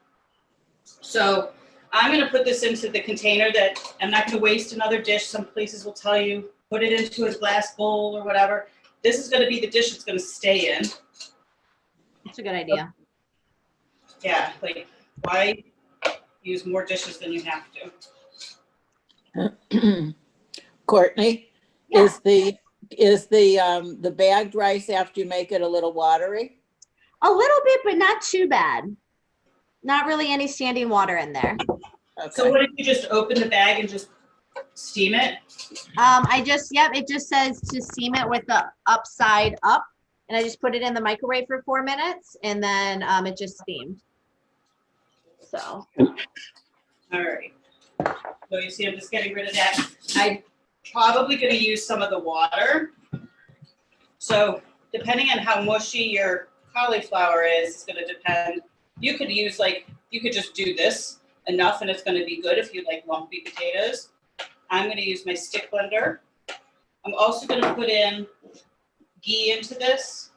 So I'm going to put this into the container that I'm not going to waste another dish. Some places will tell you, put it into a glass bowl or whatever. This is going to be the dish that's going to stay in. That's a good idea. Yeah, like why use more dishes than you have to? Courtney, yeah. is the bagged rice after you make it a little watery? A little bit, but not too bad. Not really any standing water in there. Okay. So what if you just open the bag and just steam it? It just says to steam it with the upside up. And I just put it in the microwave for 4 minutes and then it just steamed. So. All right. So you see, I'm just getting rid of that. I'm probably going to use some of the water. So depending on how mushy your cauliflower is, it's going to depend. You could use you could just do this enough and it's going to be good if you like lumpy potatoes. I'm going to use my stick blender. I'm also going to put in ghee into this.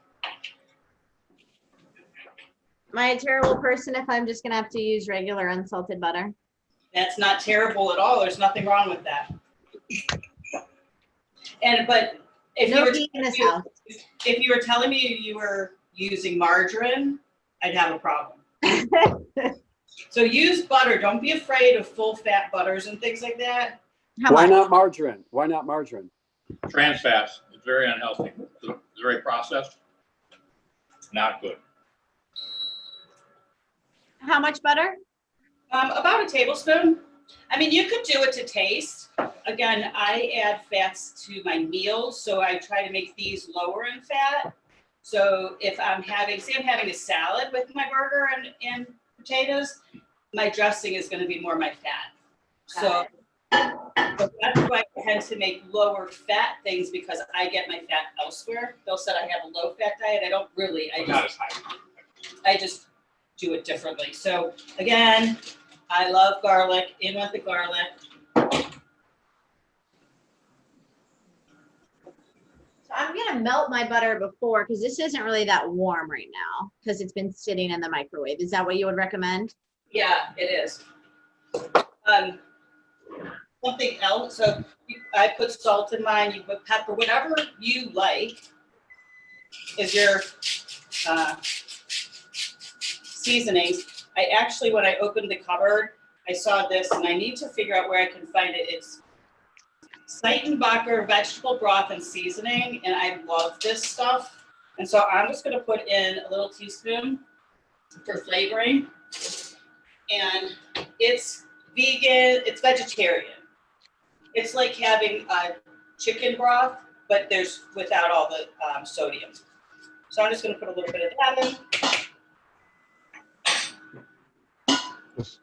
Am I a terrible person if I'm just going to have to use regular unsalted butter? That's not terrible at all. There's nothing wrong with that. But if you were telling me you were using margarine, I'd have a problem. So use butter. Don't be afraid of full fat butters and things like that. Why not margarine? Why not margarine? Trans fats. It's very unhealthy. It's very processed. Not good. How much butter? About a tablespoon. I mean, you could do it to taste. Again, I add fats to my meals, so I try to make these lower in fat. So if I'm having a salad with my burger and potatoes, my dressing is going to be more my fat. So that's why I tend to make lower fat things because I get my fat elsewhere. Bill said I have a low fat diet. I don't really. I just do it differently. So again, I love garlic. In with the garlic. So I'm gonna melt my butter before because this isn't really that warm right now because it's been sitting in the microwave. Is that what you would recommend? Yeah, it is. Something else. So I put salt in mine. You put pepper. Whatever you like is your seasonings. I actually, when I opened the cupboard, I saw this and I need to figure out where I can find it. It's Seitenbacher vegetable broth and seasoning, and I love this stuff. And so I'm just gonna put in a little teaspoon for flavoring. And it's vegan, it's vegetarian. It's like having a chicken broth, but there's without all the sodium. So I'm just gonna put a little bit of that in.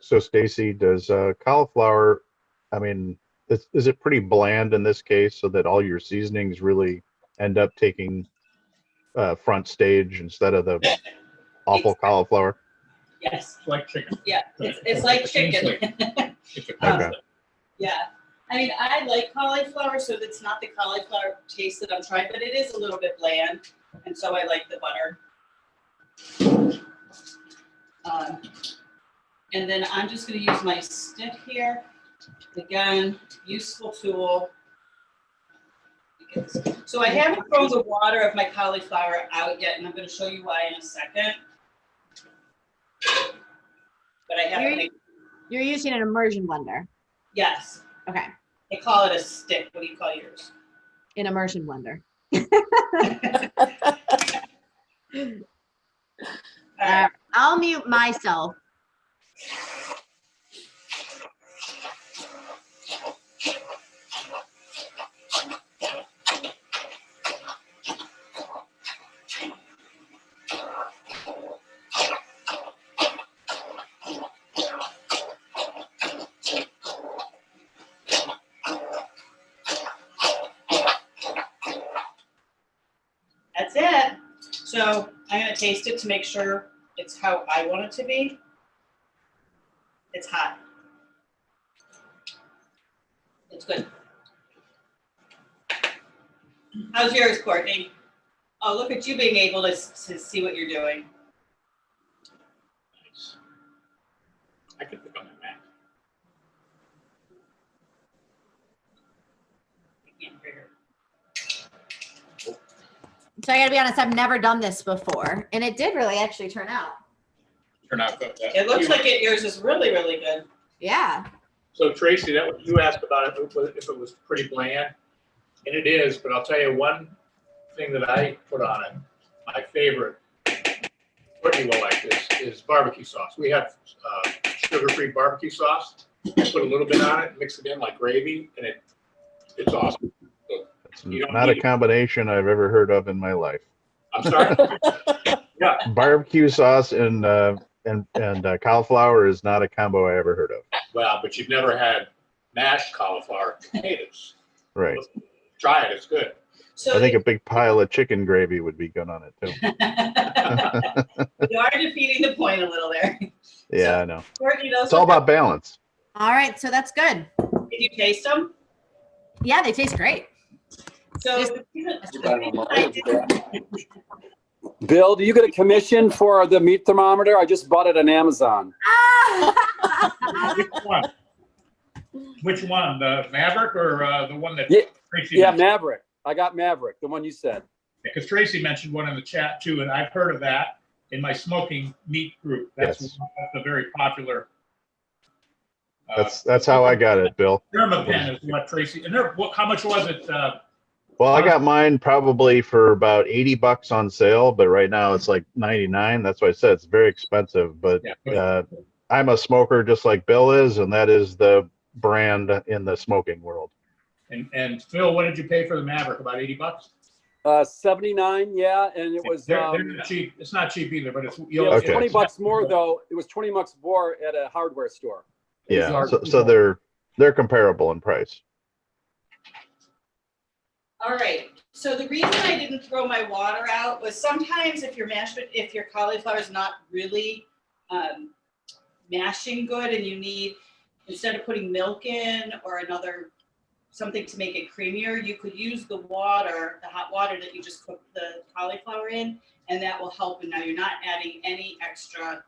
So Stacy, does cauliflower, I mean, is it pretty bland in this case so that all your seasonings really end up taking front stage instead of the awful cauliflower? Yes, It's like chicken. yeah, it's like chicken. It's a Okay. concept. Yeah, I mean, I like cauliflower, so it's not the cauliflower taste that I'm trying, but it is a little bit bland, and so I like the butter. And then I'm just gonna use my stick here. Again, useful tool. So I haven't thrown the water of my cauliflower out yet, and I'm gonna show you why in a second. But I have to make, You're using an immersion blender. yes, Okay, I call it a stick. What do you call yours? an immersion blender. All right. I'll mute myself. That's it. So I'm gonna taste it to make sure it's how I want it to be. It's hot. It's good. How's yours, Courtney? Oh, look at you being able to see what you're doing. Nice. I could pick on that Mac. So I gotta be honest, I've never done this before, and it did really actually turn out. Turn out good. It looks like yours is really, really good. Yeah. So Tracy, that what you asked about if it was pretty bland, and it is, but I'll tell you one thing that I put on it, my favorite, Courtney will like this, is barbecue sauce. We have sugar-free barbecue sauce. Put a little bit on it, mix it in like gravy, and it's awesome. It's You don't not a need it. combination I've ever heard of in my life. I'm sorry? Yeah, Barbecue sauce and cauliflower is not a combo I ever heard of. well, but you've never had mashed cauliflower potatoes. Right. Try it, it's good. So I think a big pile of chicken gravy would be good on it too. you are defeating the point a little there. Yeah, I know. Courtney, those It's all about balance. All right, so that's good. Did you taste them? Yeah, they taste great. So Bill, do you get a commission for the meat thermometer? I just bought it on Amazon. Which one? Which one? The Maverick or the one that Yeah, Tracy Yeah, mentioned? Maverick. I got Maverick, the one you said. Because Tracy mentioned one in the chat too, and I've heard of that in my smoking meat group. That's Yes. a very popular. That's how I got it, Bill. Dermapen is what Tracy, and how much was it? Well, I got mine probably for about $80 on sale, but right now it's like 99. That's why I said it's very expensive. But I'm a smoker just like Bill is, and that is the brand in the smoking world. And Phil, what did you pay for the Maverick? About $80? 79, yeah, and it was They're not cheap. It's not cheap either, but it's yeah, it was Okay. $20 more though. It was $20 more at a hardware store. Yeah, so they're comparable in price. all right. So the reason I didn't throw my water out was sometimes if your cauliflower is not really mashing good, and you need, instead of putting milk in or something to make it creamier, you could use the water, the hot water that you just cooked the cauliflower in, and that will help. And now you're not adding any extra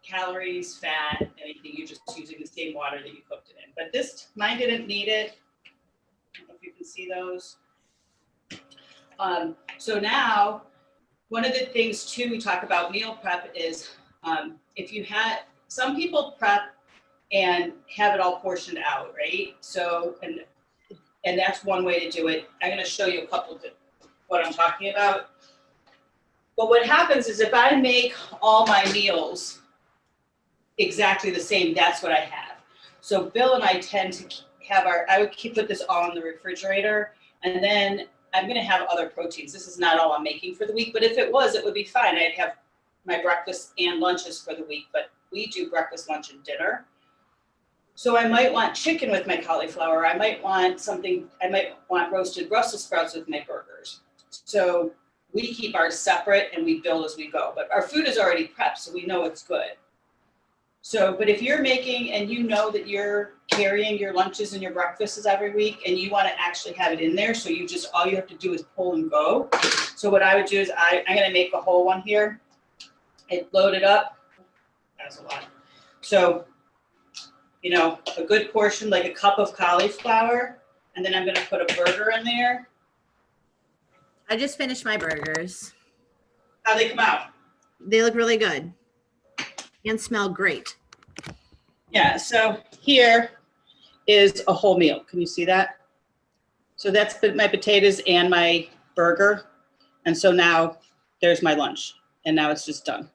calories, fat, anything. You're just using the same water that you cooked it in. But mine didn't need it. I don't know if you can see those. So now, one of the things too we talk about meal prep is if you some people prep and have it all portioned out, right? So, and that's one way to do it. I'm gonna show you a couple of what I'm talking about. But what happens is if I make all my meals exactly the same, that's what I have. So Bill and I tend to have I would put this all in the refrigerator, and then I'm gonna have other proteins. This is not all I'm making for the week, but if it was, it would be fine. I'd have my breakfast and lunches for the week, but we do breakfast, lunch, and dinner. So I might want chicken with my cauliflower. I might want roasted Brussels sprouts with my burgers. So we keep ours separate and we build as we go, but our food is already prepped, so we know it's good. So, but if you're making and you know that you're carrying your lunches and your breakfasts every week and you want to actually have it in there, so all you have to do is pull and go. So what I would do is I'm going to make a whole one here. Load it up. That's a lot. So, a good portion, like a cup of cauliflower, and then I'm going to put a burger in there. I just finished my burgers. How they come out? They look really good and smell great. Yeah, so here is a whole meal. Can you see that? So that's my potatoes and my burger. And so now there's my lunch, and now it's just done.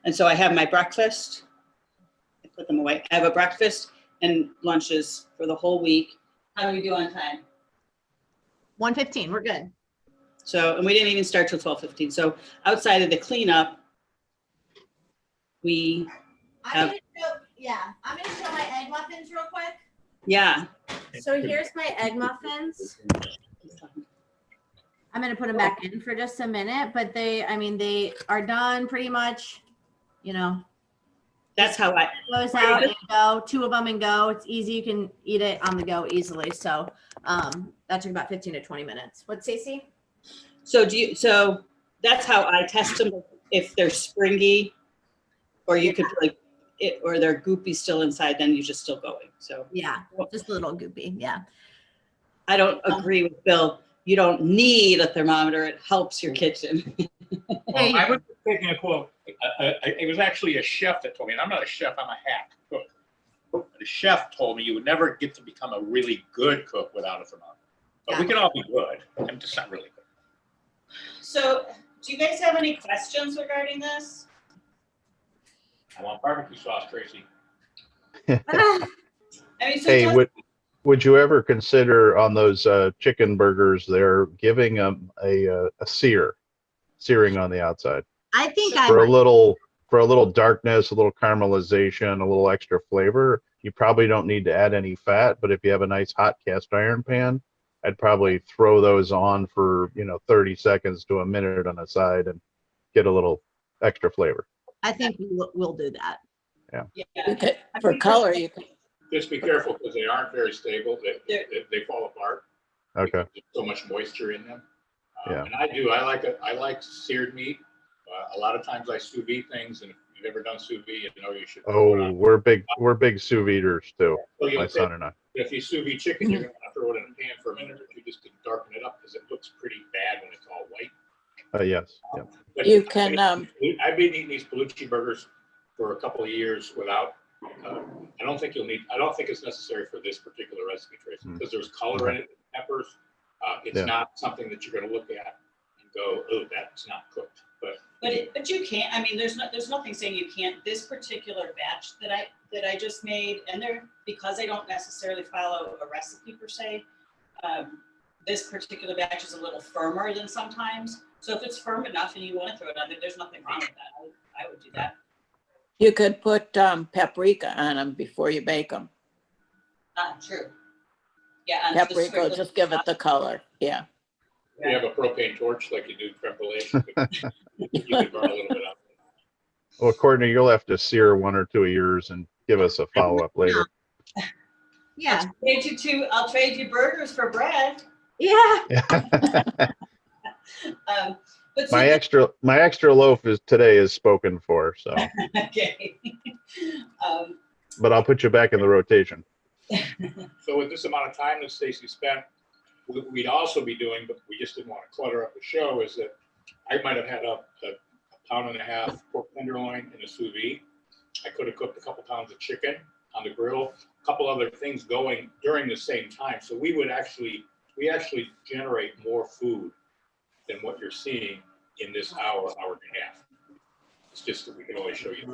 And so I have my breakfast. I put them away. I have a breakfast and lunches for the whole week. How do we do on time? 1:15, we're good. So, and we didn't even start till 12:15. So outside of the cleanup, we have. I'm gonna show my egg muffins real quick. Yeah. So here's my egg muffins. I'm gonna put them back in for just a minute, but they are done pretty much, That's how I. Close out and go, 2 of them and go. It's easy. You can eat it on the go easily. So that took about 15 to 20 minutes. What, Stacy? So that's how I test them, if they're springy, or you could or they're goopy still inside, then you're just still going. So yeah, just a little goopy. Yeah. I don't agree with Bill. You don't need a thermometer. It helps your kitchen. Well, I was taking a quote. It was actually a chef that told me, and I'm not a chef, I'm a hack cook. But the chef told me you would never get to become a really good cook without a thermometer. But we can all be good. I'm just not really good. So do you guys have any questions regarding this? I want barbecue sauce, Tracy. Hey, would you ever consider on those chicken burgers, they're giving them a searing on the outside? I think for a little darkness, a little caramelization, a little extra flavor. You probably don't need to add any fat, but if you have a nice hot cast iron pan, I'd probably throw those on for 30 seconds to a minute on the side and get a little extra flavor. I think we'll do that. Yeah. For color, you can. Just be careful because they aren't very stable. They fall apart. Okay. There's so much moisture in them. Yeah. And I like seared meat. A lot of times I sous vide things, and if you've ever done sous vide, you should. Oh, we're big sous viders too. So my son and I. If you sous vide chicken, you're going to throw it in a pan for a minute or two just to darken it up because it looks pretty bad when it's all white. Yes. Yeah. But You can. I've been eating these Bellucci burgers for a couple of years without. I don't think it's necessary for this particular recipe, Tracy, because there's color in it, peppers. It's not something that you're going to look at and go, "Oh, that's not cooked." But you can't. I mean, there's nothing saying you can't. This particular batch that I just made, and because I don't necessarily follow a recipe per se. This particular batch is a little firmer than sometimes. So if it's firm enough and you want to throw it on there, there's nothing wrong with that. I would do that. You could put paprika on them before you bake them. True. Yeah. Paprika will just give it the color. Yeah. You have a propane torch like you do creme brulee. You can burn a little bit up. Well, Courtney, you'll have to sear 1 or 2 of yours and give us a follow-up later. Yeah. I'll trade you burgers for bread. Yeah. But my extra loaf today is spoken for, so. Okay. But I'll put you back in the rotation. So with this amount of time that Stacy spent, we'd also be doing, but we just didn't want to clutter up the show, is that I might have had a pound and a half pork tenderloin in a sous vide. I could have cooked a couple pounds of chicken on the grill, a couple other things going during the same time. So we actually generate more food than what you're seeing in this hour and a half. It's just that we can only show you.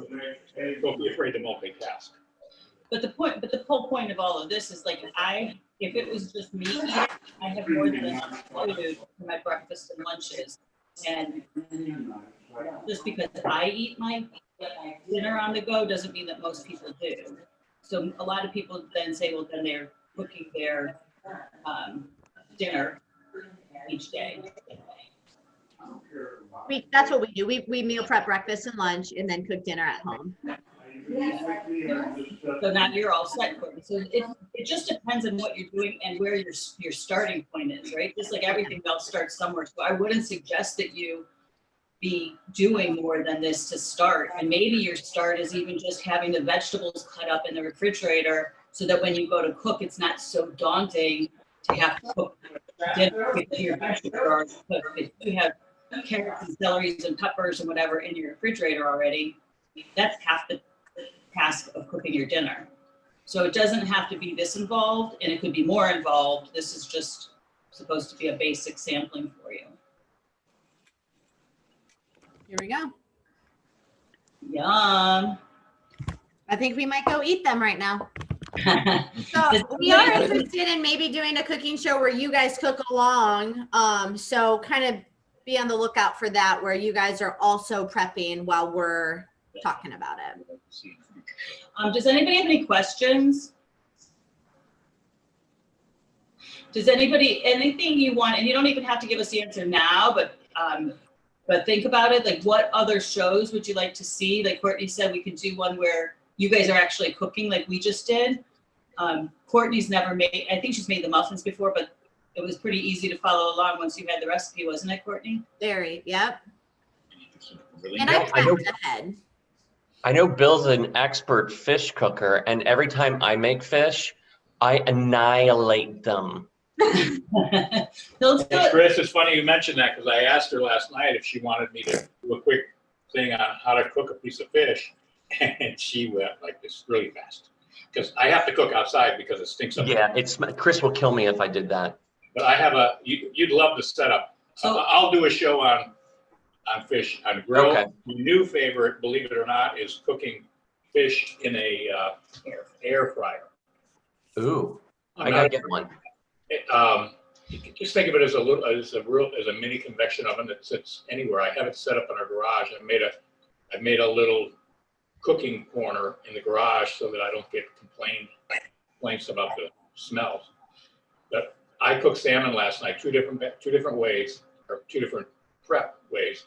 Don't be afraid to multitask. But the whole point of all of this is like, if it was just me eating, I have more than enough food for my breakfast and lunches. And just because I eat my dinner on the go doesn't mean that most people do. So a lot of people then say, well, then they're cooking their dinner each day. That's what we do. We meal prep breakfast and lunch and then cook dinner at home. So now you're all set for it. So it just depends on what you're doing and where your starting point is, right? Just like everything else starts somewhere. So I wouldn't suggest that you be doing more than this to start. And maybe your start is even just having the vegetables cut up in the refrigerator so that when you go to cook, it's not so daunting to have to cook dinner with your vegetables. But if you have carrots and celeries and peppers and whatever in your refrigerator already, that's half the task of cooking your dinner. So it doesn't have to be this involved, and it could be more involved. This is just supposed to be a basic sampling for you. Here we go. Yum. I think we might go eat them right now. So we are interested in maybe doing a cooking show where you guys cook along. So kind of be on the lookout for that, where you guys are also prepping while we're talking about it. Does anybody have any questions? Does anybody, anything you want, and you don't even have to give us the answer now, but think about it. Like, what other shows would you like to see? Like Courtney said, we could do one where you guys are actually cooking like we just did. Courtney's never made, I think she's made the muffins before, but it was pretty easy to follow along once you had the recipe, wasn't it, Courtney? Very, yep. And No, I prepped ahead. I know Bill's an expert fish cooker, and every time I make fish, I annihilate them. Let's do it. Chris, it's funny you mentioned that because I asked her last night if she wanted me to do a quick thing on how to cook a piece of fish, and she went like this really fast because I have to cook outside because it stinks up. Yeah, Chris will kill me if I did that. But I have you'd love the setup. So I'll do a show on fish on grill. Okay. My new favorite, believe it or not, is cooking fish in a air fryer. Ooh, I gotta get one. Just think of it as a mini convection oven that sits anywhere. I have it set up in our garage. I made a little cooking corner in the garage so that I don't get complaints about the smells. But I cooked salmon last night, two different ways, or two different prep ways.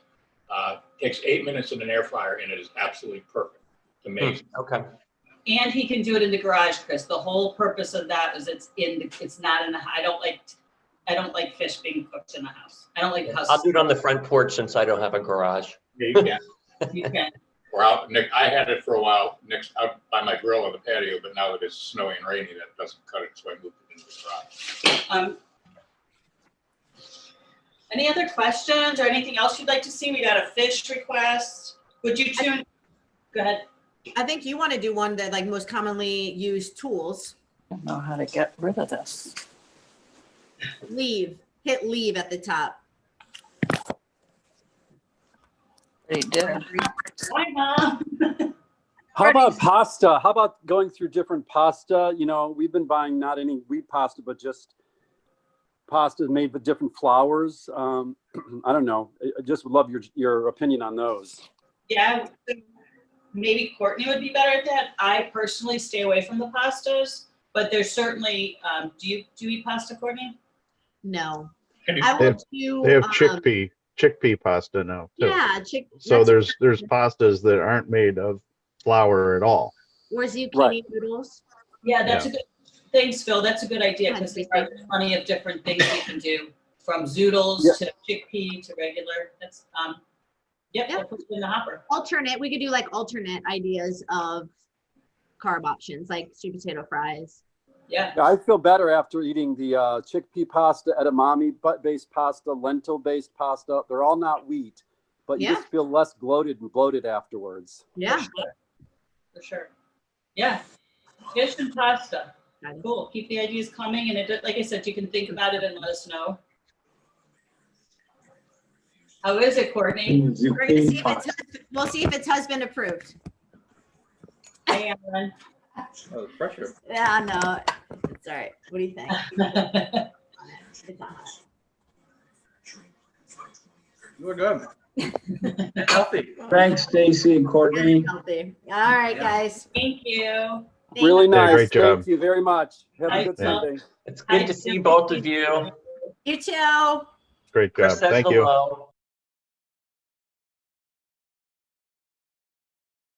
Takes 8 minutes in an air fryer, and it is absolutely perfect. Amazing. Okay. and he can do it in the garage, Chris. The whole purpose of that is it's not in the, I don't like fish being cooked in the house. I don't like husks. I'll do it on the front porch since I don't have a garage. Yeah, you can. You can. Or out, I had it for a while out by my grill on the patio, but now that it's snowy and rainy, that doesn't cut it, so I moved it into the garage. Any other questions or anything else you'd like to see? We got a fish request. Would you tune? Go ahead. I think you want to do one that like most commonly used tools. I don't know how to get rid of this. Leave. Hit leave at the top. They did. Hi, Mom. How about pasta? How about going through different pasta? You know, we've been buying not any wheat pasta, but just pasta made with different flours. I don't know. I just would love your opinion on those. Yeah, maybe Courtney would be better at that. I personally stay away from the pastas, but there's certainly, do you eat pasta, Courtney? No. I will do. They have chickpea pasta now too. Yeah, so there's pastas that aren't made of flour at all. Or zucchini noodles. Yeah, that's a good. Thanks, Phil. That's a good idea because there are plenty of different things you can do, from zoodles to chickpea to regular. That's We'll put it in the hopper. Alternate. We could do like alternate ideas of carb options, like sweet potato fries. Yeah. I feel better after eating the chickpea pasta, edamame-based pasta, lentil-based pasta. They're all not wheat, but you just feel less bloated and bloated afterwards. Yeah. For sure. Yeah. Fish and pasta. Got it. Cool. Keep the ideas coming, and it, like I said, you can think about it and let us know. How is it, Courtney? We're gonna see if it's, we'll see if it's husband approved. Hey, Aaron. Oh, pressure. Yeah, no, it's all right. What do you think? It's on. You were good. Healthy. Thanks, Staci and Courtney. Healthy. All right, guys. Thank you. Thank Really you. nice. great job. Thank you very much. Have a Bye. good Yeah. Sunday. It's good to see both of you. You too. Great job. Chris says Thank you. hello.